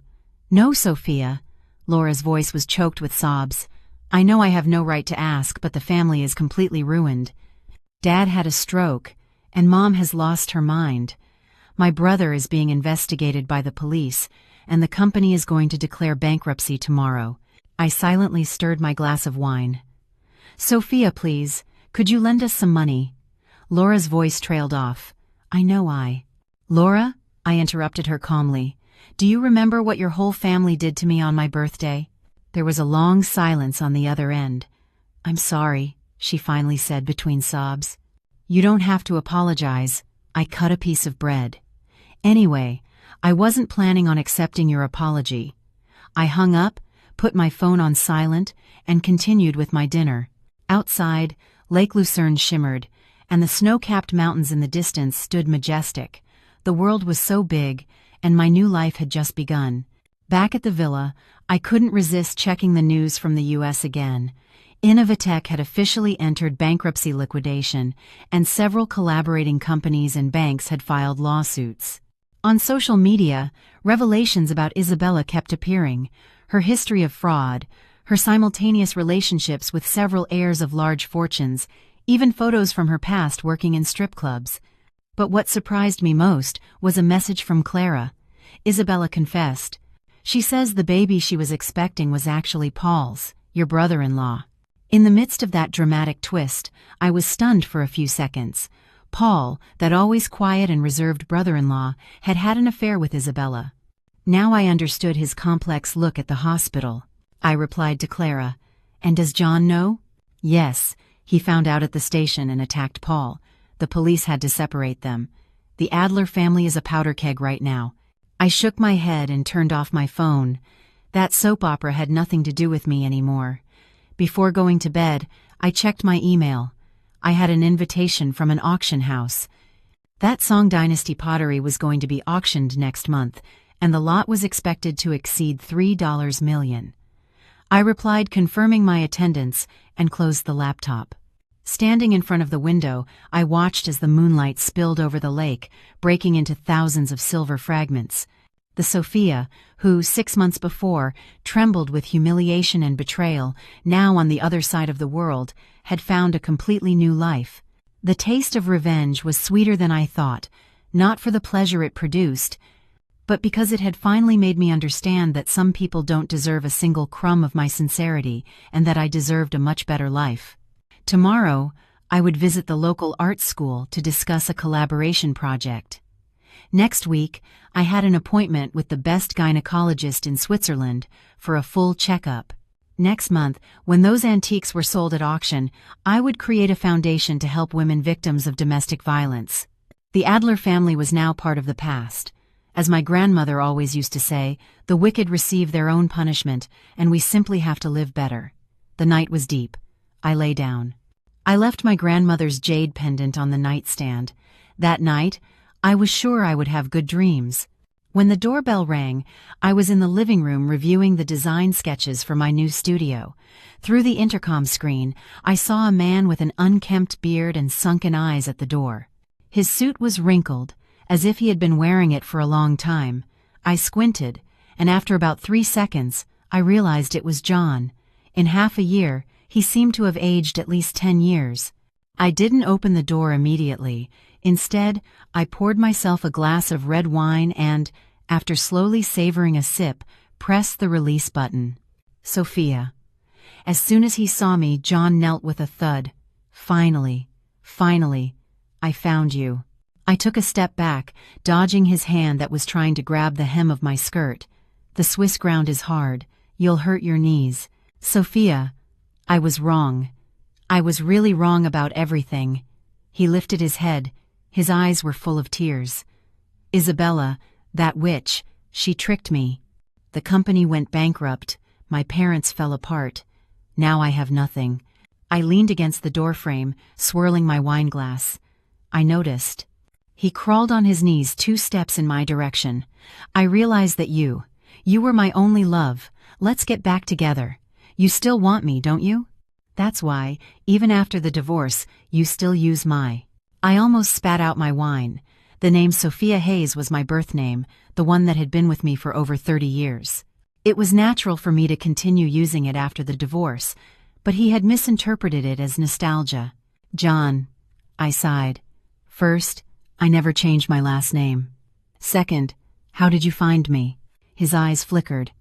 No, Sophia. Laura's voice was choked with sobs. I know I have no right to ask, but the family is completely ruined. Dad had a stroke, and Mom has lost her mind. My brother is being investigated by the police, and the company is going to declare bankruptcy tomorrow. I silently stirred my glass of wine. Sophia, please, could you lend us some money? Laura's voice trailed off. I know Laura, I interrupted her calmly. Do you remember what your whole family did to me on my birthday? There was a long silence on the other end. I'm sorry, she finally said between sobs. You don't have to apologize. I cut a piece of bread. Anyway, I wasn't planning on accepting your apology. I hung up, put my phone on silent, and continued with my dinner. Outside, Lake Lucerne shimmered, and the snow-capped mountains in the distance stood majestic. The world was so big, and my new life had just begun. Back at the villa, I couldn't resist checking the news from the U.S. again. Innovatech had officially entered bankruptcy liquidation, and several collaborating companies and banks had filed lawsuits. On social media, revelations about Isabella kept appearing. Her history of fraud, her simultaneous relationships with several heirs of large fortunes, even photos from her past working in strip clubs. But what surprised me most was a message from Clara. Isabella confessed. She says the baby she was expecting was actually Paul's, your brother-in-law. In the midst of that dramatic twist, I was stunned for a few seconds. Paul, that always quiet and reserved brother-in-law, had had an affair with Isabella. Now I understood his complex look at the hospital. I replied to Clara. And does John know? Yes, he found out at the station and attacked Paul. The police had to separate them. The Adler family is a powder keg right now. I shook my head and turned off my phone. That soap opera had nothing to do with me anymore. Before going to bed, I checked my email. I had an invitation from an auction house. That Song Dynasty pottery was going to be auctioned next month, and the lot was expected to exceed $3 million. I replied confirming my attendance and closed the laptop. Standing in front of the window, I watched as the moonlight spilled over the lake, breaking into thousands of silver fragments. The Sophia, who 6 months before trembled with humiliation and betrayal, now on the other side of the world, had found a completely new life. The taste of revenge was sweeter than I thought, not for the pleasure it produced, but because it had finally made me understand that some people don't deserve a single crumb of my sincerity and that I deserved a much better life. Tomorrow, I would visit the local art school to discuss a collaboration project. Next week, I had an appointment with the best gynecologist in Switzerland for a full checkup. Next month, when those antiques were sold at auction, I would create a foundation to help women victims of domestic violence. The Adler family was now part of the past. As my grandmother always used to say, the wicked receive their own punishment, and we simply have to live better. The night was deep. I lay down. I left my grandmother's jade pendant on the nightstand. That night, I was sure I would have good dreams. When the doorbell rang, I was in the living room reviewing the design sketches for my new studio. Through the intercom screen, I saw a man with an unkempt beard and sunken eyes at the door. His suit was wrinkled, as if he had been wearing it for a long time. I squinted, and after about 3 seconds, I realized it was John. In half a year, he seemed to have aged at least 10 years. I didn't open the door immediately. Instead, I poured myself a glass of red wine and, after slowly savoring a sip, pressed the release button. Sophia. As soon as he saw me, John knelt with a thud. Finally, I found you. I took a step back, dodging his hand that was trying to grab the hem of my skirt. The Swiss ground is hard. You'll hurt your knees. Sophia, I was wrong. I was really wrong about everything. He lifted his head. His eyes were full of tears. Isabella, that witch, she tricked me. The company went bankrupt. My parents fell apart. Now I have nothing. I leaned against the doorframe, swirling my wine glass. I noticed. He crawled on his knees 2 steps in my direction. I realized that you were my only love. Let's get back together. You still want me, don't you? That's why, even after the divorce, you still use my... I almost spat out my wine. The name Sophia Hayes was my birth name, the one that had been with me for over 30 years. It was natural for me to continue using it after the divorce, but he had misinterpreted it as nostalgia. John, I sighed. First, I never changed my last name. Second, how did you find me? His eyes flickered.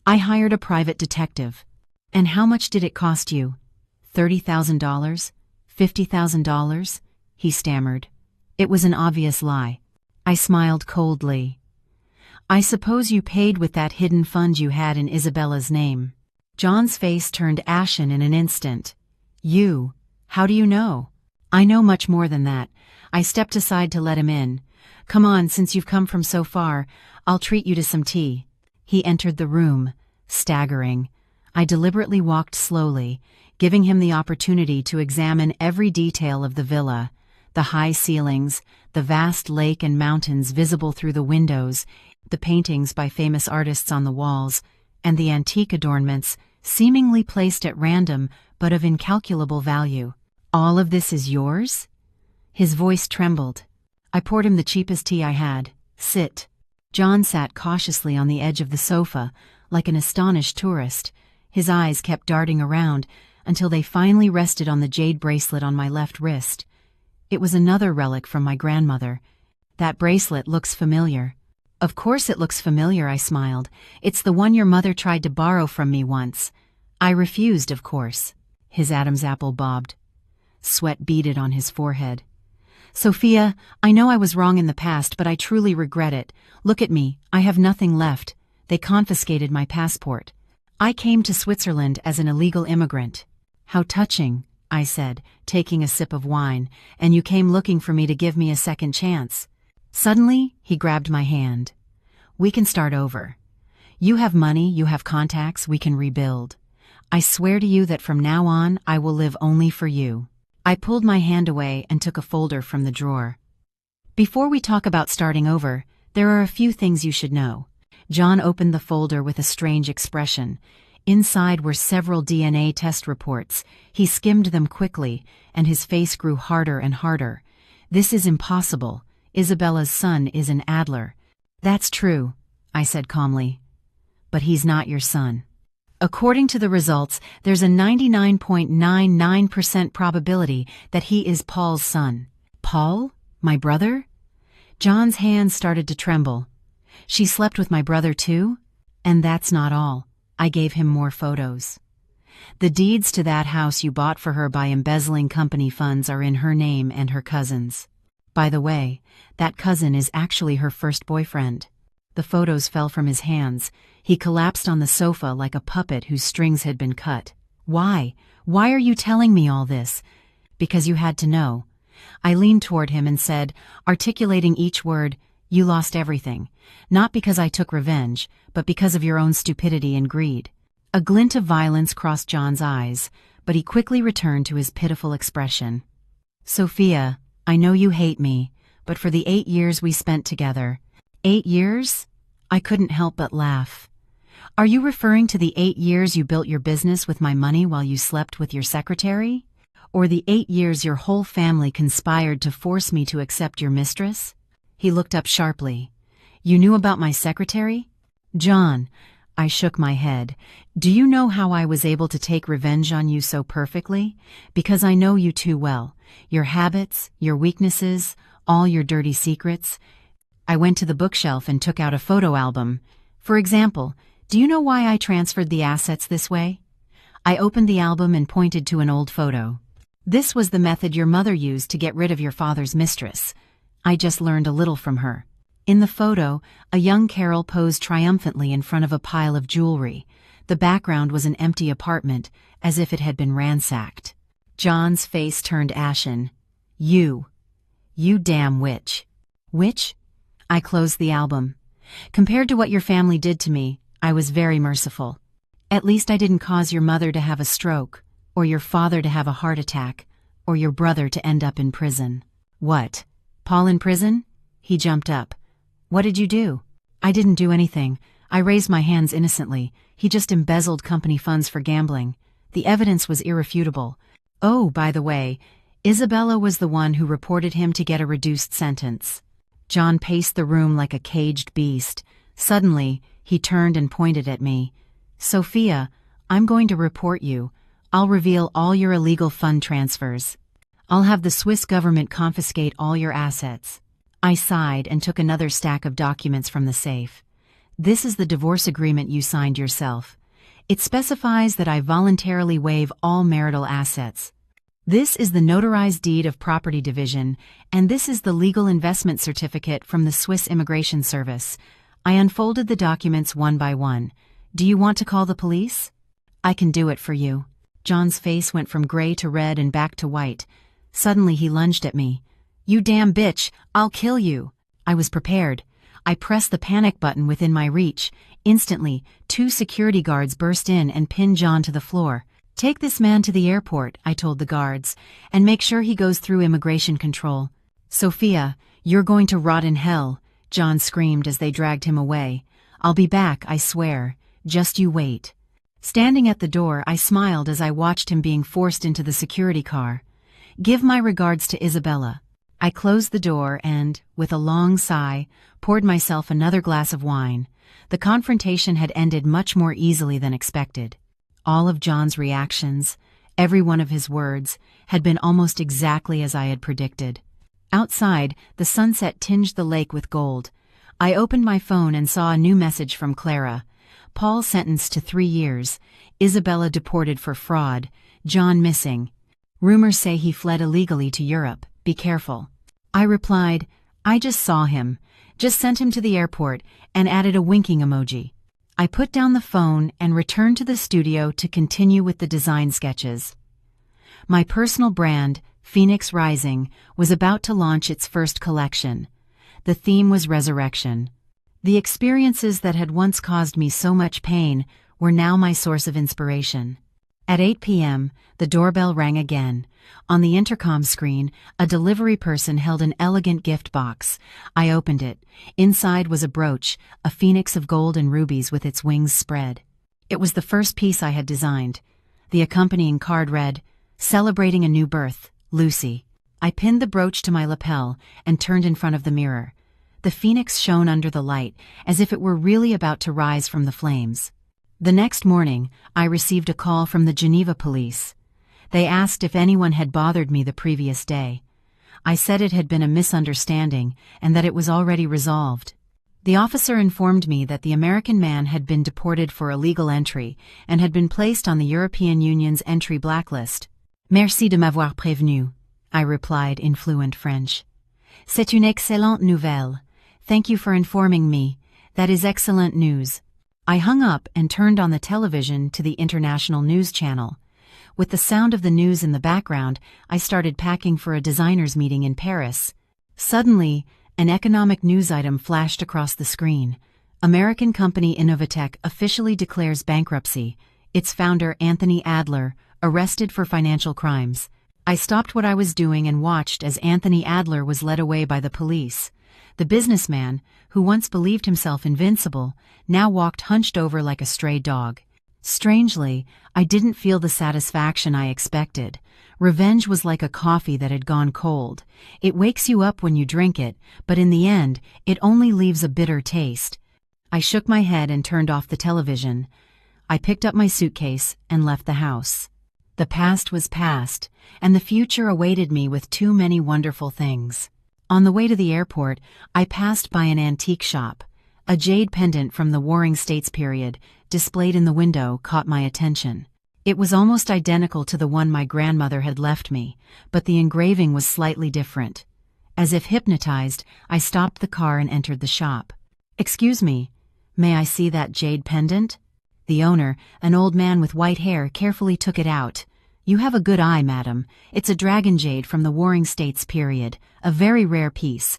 I hired a private detective. And how much did it cost you? $30,000? $50,000? He stammered. It was an obvious lie. I smiled coldly. I suppose you paid with that hidden fund you had in Isabella's name. John's face turned ashen in an instant. You? How do you know? I know much more than that. I stepped aside to let him in. Come on, since you've come from so far, I'll treat you to some tea. He entered the room, staggering. I deliberately walked slowly, giving him the opportunity to examine every detail of the villa. The high ceilings, the vast lake and mountains visible through the windows, the paintings by famous artists on the walls, and the antique adornments, seemingly placed at random but of incalculable value. All of this is yours? His voice trembled. I poured him the cheapest tea I had. Sit. John sat cautiously on the edge of the sofa, like an astonished tourist. His eyes kept darting around until they finally rested on the jade bracelet on my left wrist. It was another relic from my grandmother. That bracelet looks familiar. Of course it looks familiar, I smiled. It's the one your mother tried to borrow from me once. I refused, of course. His Adam's apple bobbed. Sweat beaded on his forehead. Sophia, I know I was wrong in the past, but I truly regret it. Look at me, I have nothing left. They confiscated my passport. I came to Switzerland as an illegal immigrant. How touching, I said, taking a sip of wine, and you came looking for me to give me a second chance. Suddenly, he grabbed my hand. We can start over. You have money, you have contacts, we can rebuild. I swear to you that from now on, I will live only for you. I pulled my hand away and took a folder from the drawer. Before we talk about starting over, there are a few things you should know. John opened the folder with a strange expression. Inside were several DNA test reports. He skimmed them quickly, and his face grew harder and harder. This is impossible. Isabella's son is an Adler. That's true, I said calmly. But he's not your son. According to the results, there's a 99.99% probability that he is Paul's son. Paul? My brother? John's hands started to tremble. She slept with my brother too? And that's not all. I gave him more photos. The deeds to that house you bought for her by embezzling company funds are in her name and her cousin's. By the way, that cousin is actually her first boyfriend. The photos fell from his hands. He collapsed on the sofa like a puppet whose strings had been cut. Why? Why are you telling me all this? Because you had to know. I leaned toward him and said, articulating each word, you lost everything. Not because I took revenge, but because of your own stupidity and greed. A glint of violence crossed John's eyes, but he quickly returned to his pitiful expression. Sophia, I know you hate me, but for the 8 years we spent together. 8 years? I couldn't help but laugh. Are you referring to the 8 years you built your business with my money while you slept with your secretary? Or the 8 years your whole family conspired to force me to accept your mistress? He looked up sharply. You knew about my secretary? John, I shook my head. Do you know how I was able to take revenge on you so perfectly? Because I know you too well. Your habits, your weaknesses, all your dirty secrets. I went to the bookshelf and took out a photo album. For example, do you know why I transferred the assets this way? I opened the album and pointed to an old photo. This was the method your mother used to get rid of your father's mistress. I just learned a little from her. In the photo, a young Carol posed triumphantly in front of a pile of jewelry. The background was an empty apartment, as if it had been ransacked. John's face turned ashen. You damn witch. Witch? I closed the album. Compared to what your family did to me, I was very merciful. At least I didn't cause your mother to have a stroke, or your father to have a heart attack, or your brother to end up in prison. What? Paul in prison? He jumped up. What did you do? I didn't do anything. I raised my hands innocently. He just embezzled company funds for gambling. The evidence was irrefutable. Oh, by the way, Isabella was the one who reported him to get a reduced sentence. John paced the room like a caged beast. Suddenly, he turned and pointed at me. Sophia, I'm going to report you. I'll reveal all your illegal fund transfers. I'll have the Swiss government confiscate all your assets. I sighed and took another stack of documents from the safe. This is the divorce agreement you signed yourself. It specifies that I voluntarily waive all marital assets. This is the notarized deed of property division, and this is the legal investment certificate from the Swiss Immigration Service. I unfolded the documents one by one. Do you want to call the police? I can do it for you. John's face went from gray to red and back to white. Suddenly he lunged at me. You damn bitch, I'll kill you. I was prepared. I pressed the panic button within my reach. Instantly, 2 security guards burst in and pinned John to the floor. Take this man to the airport, I told the guards, and make sure he goes through immigration control. Sophia, you're going to rot in hell, John screamed as they dragged him away. I'll be back, I swear. Just you wait. Standing at the door, I smiled as I watched him being forced into the security car. Give my regards to Isabella. I closed the door and, with a long sigh, poured myself another glass of wine. The confrontation had ended much more easily than expected. All of John's reactions, every one of his words, had been almost exactly as I had predicted. Outside, the sunset tinged the lake with gold. I opened my phone and saw a new message from Clara. Paul sentenced to 3 years. Isabella deported for fraud. John missing. Rumors say he fled illegally to Europe. Be careful. I replied, I just saw him. Just sent him to the airport and added a winking emoji. I put down the phone and returned to the studio to continue with the design sketches. My personal brand, Phoenix Rising, was about to launch its first collection. The theme was resurrection. The experiences that had once caused me so much pain were now my source of inspiration. At 8 p.m., the doorbell rang again. On the intercom screen, a delivery person held an elegant gift box. I opened it. Inside was a brooch, a phoenix of gold and rubies with its wings spread. It was the first piece I had designed. The accompanying card read, "Celebrating a new birth, Lucy." I pinned the brooch to my lapel and turned in front of the mirror. The phoenix shone under the light, as if it were really about to rise from the flames. The next morning, I received a call from the Geneva police. They asked if anyone had bothered me the previous day. I said it had been a misunderstanding and that it was already resolved. The officer informed me that the American man had been deported for illegal entry and had been placed on the European Union's entry blacklist. Merci de m'avoir prévenu, I replied in fluent French. C'est une excellente nouvelle. Thank you for informing me. That is excellent news. I hung up and turned on the television to the international news channel. With the sound of the news in the background, I started packing for a designers meeting in Paris. Suddenly, an economic news item flashed across the screen. American company Innovatech officially declares bankruptcy. Its founder, Anthony Adler, arrested for financial crimes. I stopped what I was doing and watched as Anthony Adler was led away by the police. The businessman, who once believed himself invincible, now walked hunched over like a stray dog. Strangely, I didn't feel the satisfaction I expected. Revenge was like a coffee that had gone cold. It wakes you up when you drink it, but in the end, it only leaves a bitter taste. I shook my head and turned off the television. I picked up my suitcase and left the house. The past was past, and the future awaited me with too many wonderful things. On the way to the airport, I passed by an antique shop. A jade pendant from the Warring States period, displayed in the window, caught my attention. It was almost identical to the one my grandmother had left me, but the engraving was slightly different. As if hypnotized, I stopped the car and entered the shop. "Excuse me, may I see that jade pendant?" The owner, an old man with white hair, carefully took it out. "You have a good eye, madam. It's a dragon jade from the Warring States period, a very rare piece."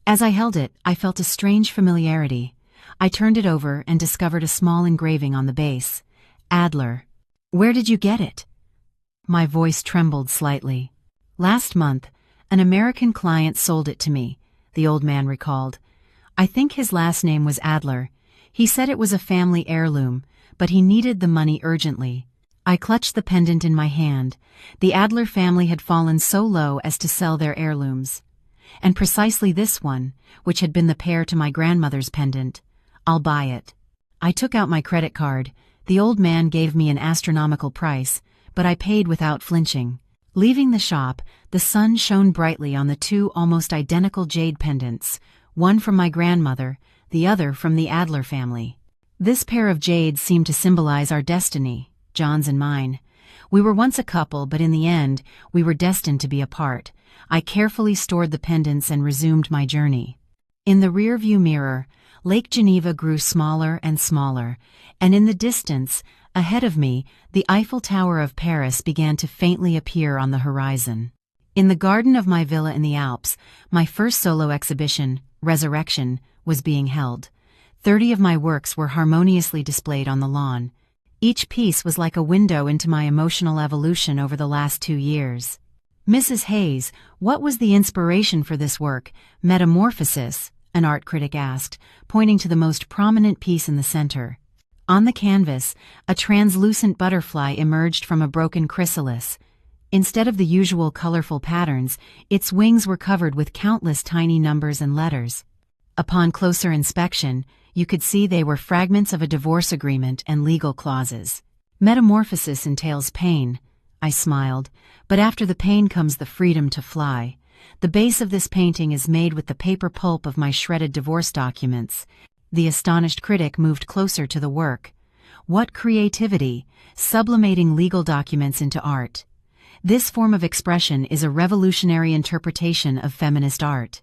As I held it, I felt a strange familiarity. I turned it over and discovered a small engraving on the base. "Adler. Where did you get it?" My voice trembled slightly. "Last month, an American client sold it to me," the old man recalled. "I think his last name was Adler. He said it was a family heirloom, but he needed the money urgently." I clutched the pendant in my hand. The Adler family had fallen so low as to sell their heirlooms. And precisely this one, which had been the pair to my grandmother's pendant. "I'll buy it." I took out my credit card. The old man gave me an astronomical price, but I paid without flinching. Leaving the shop, the sun shone brightly on the two almost identical jade pendants, one from my grandmother, the other from the Adler family. This pair of jades seemed to symbolize our destiny, John's and mine. We were once a couple, but in the end, we were destined to be apart. I carefully stored the pendants and resumed my journey. In the rear-view mirror, Lake Geneva grew smaller and smaller, and in the distance, ahead of me, the Eiffel Tower of Paris began to faintly appear on the horizon. In the garden of my villa in the Alps, my first solo exhibition, Resurrection, was being held. 30 of my works were harmoniously displayed on the lawn. Each piece was like a window into my emotional evolution over the last 2 years. "Mrs. Hayes, what was the inspiration for this work, Metamorphosis?" an art critic asked, pointing to the most prominent piece in the center. On the canvas, a translucent butterfly emerged from a broken chrysalis. Instead of the usual colorful patterns, its wings were covered with countless tiny numbers and letters. Upon closer inspection, you could see they were fragments of a divorce agreement and legal clauses. "Metamorphosis entails pain," I smiled, "but after the pain comes the freedom to fly." The base of this painting is made with the paper pulp of my shredded divorce documents. The astonished critic moved closer to the work. "What creativity, sublimating legal documents into art. This form of expression is a revolutionary interpretation of feminist art."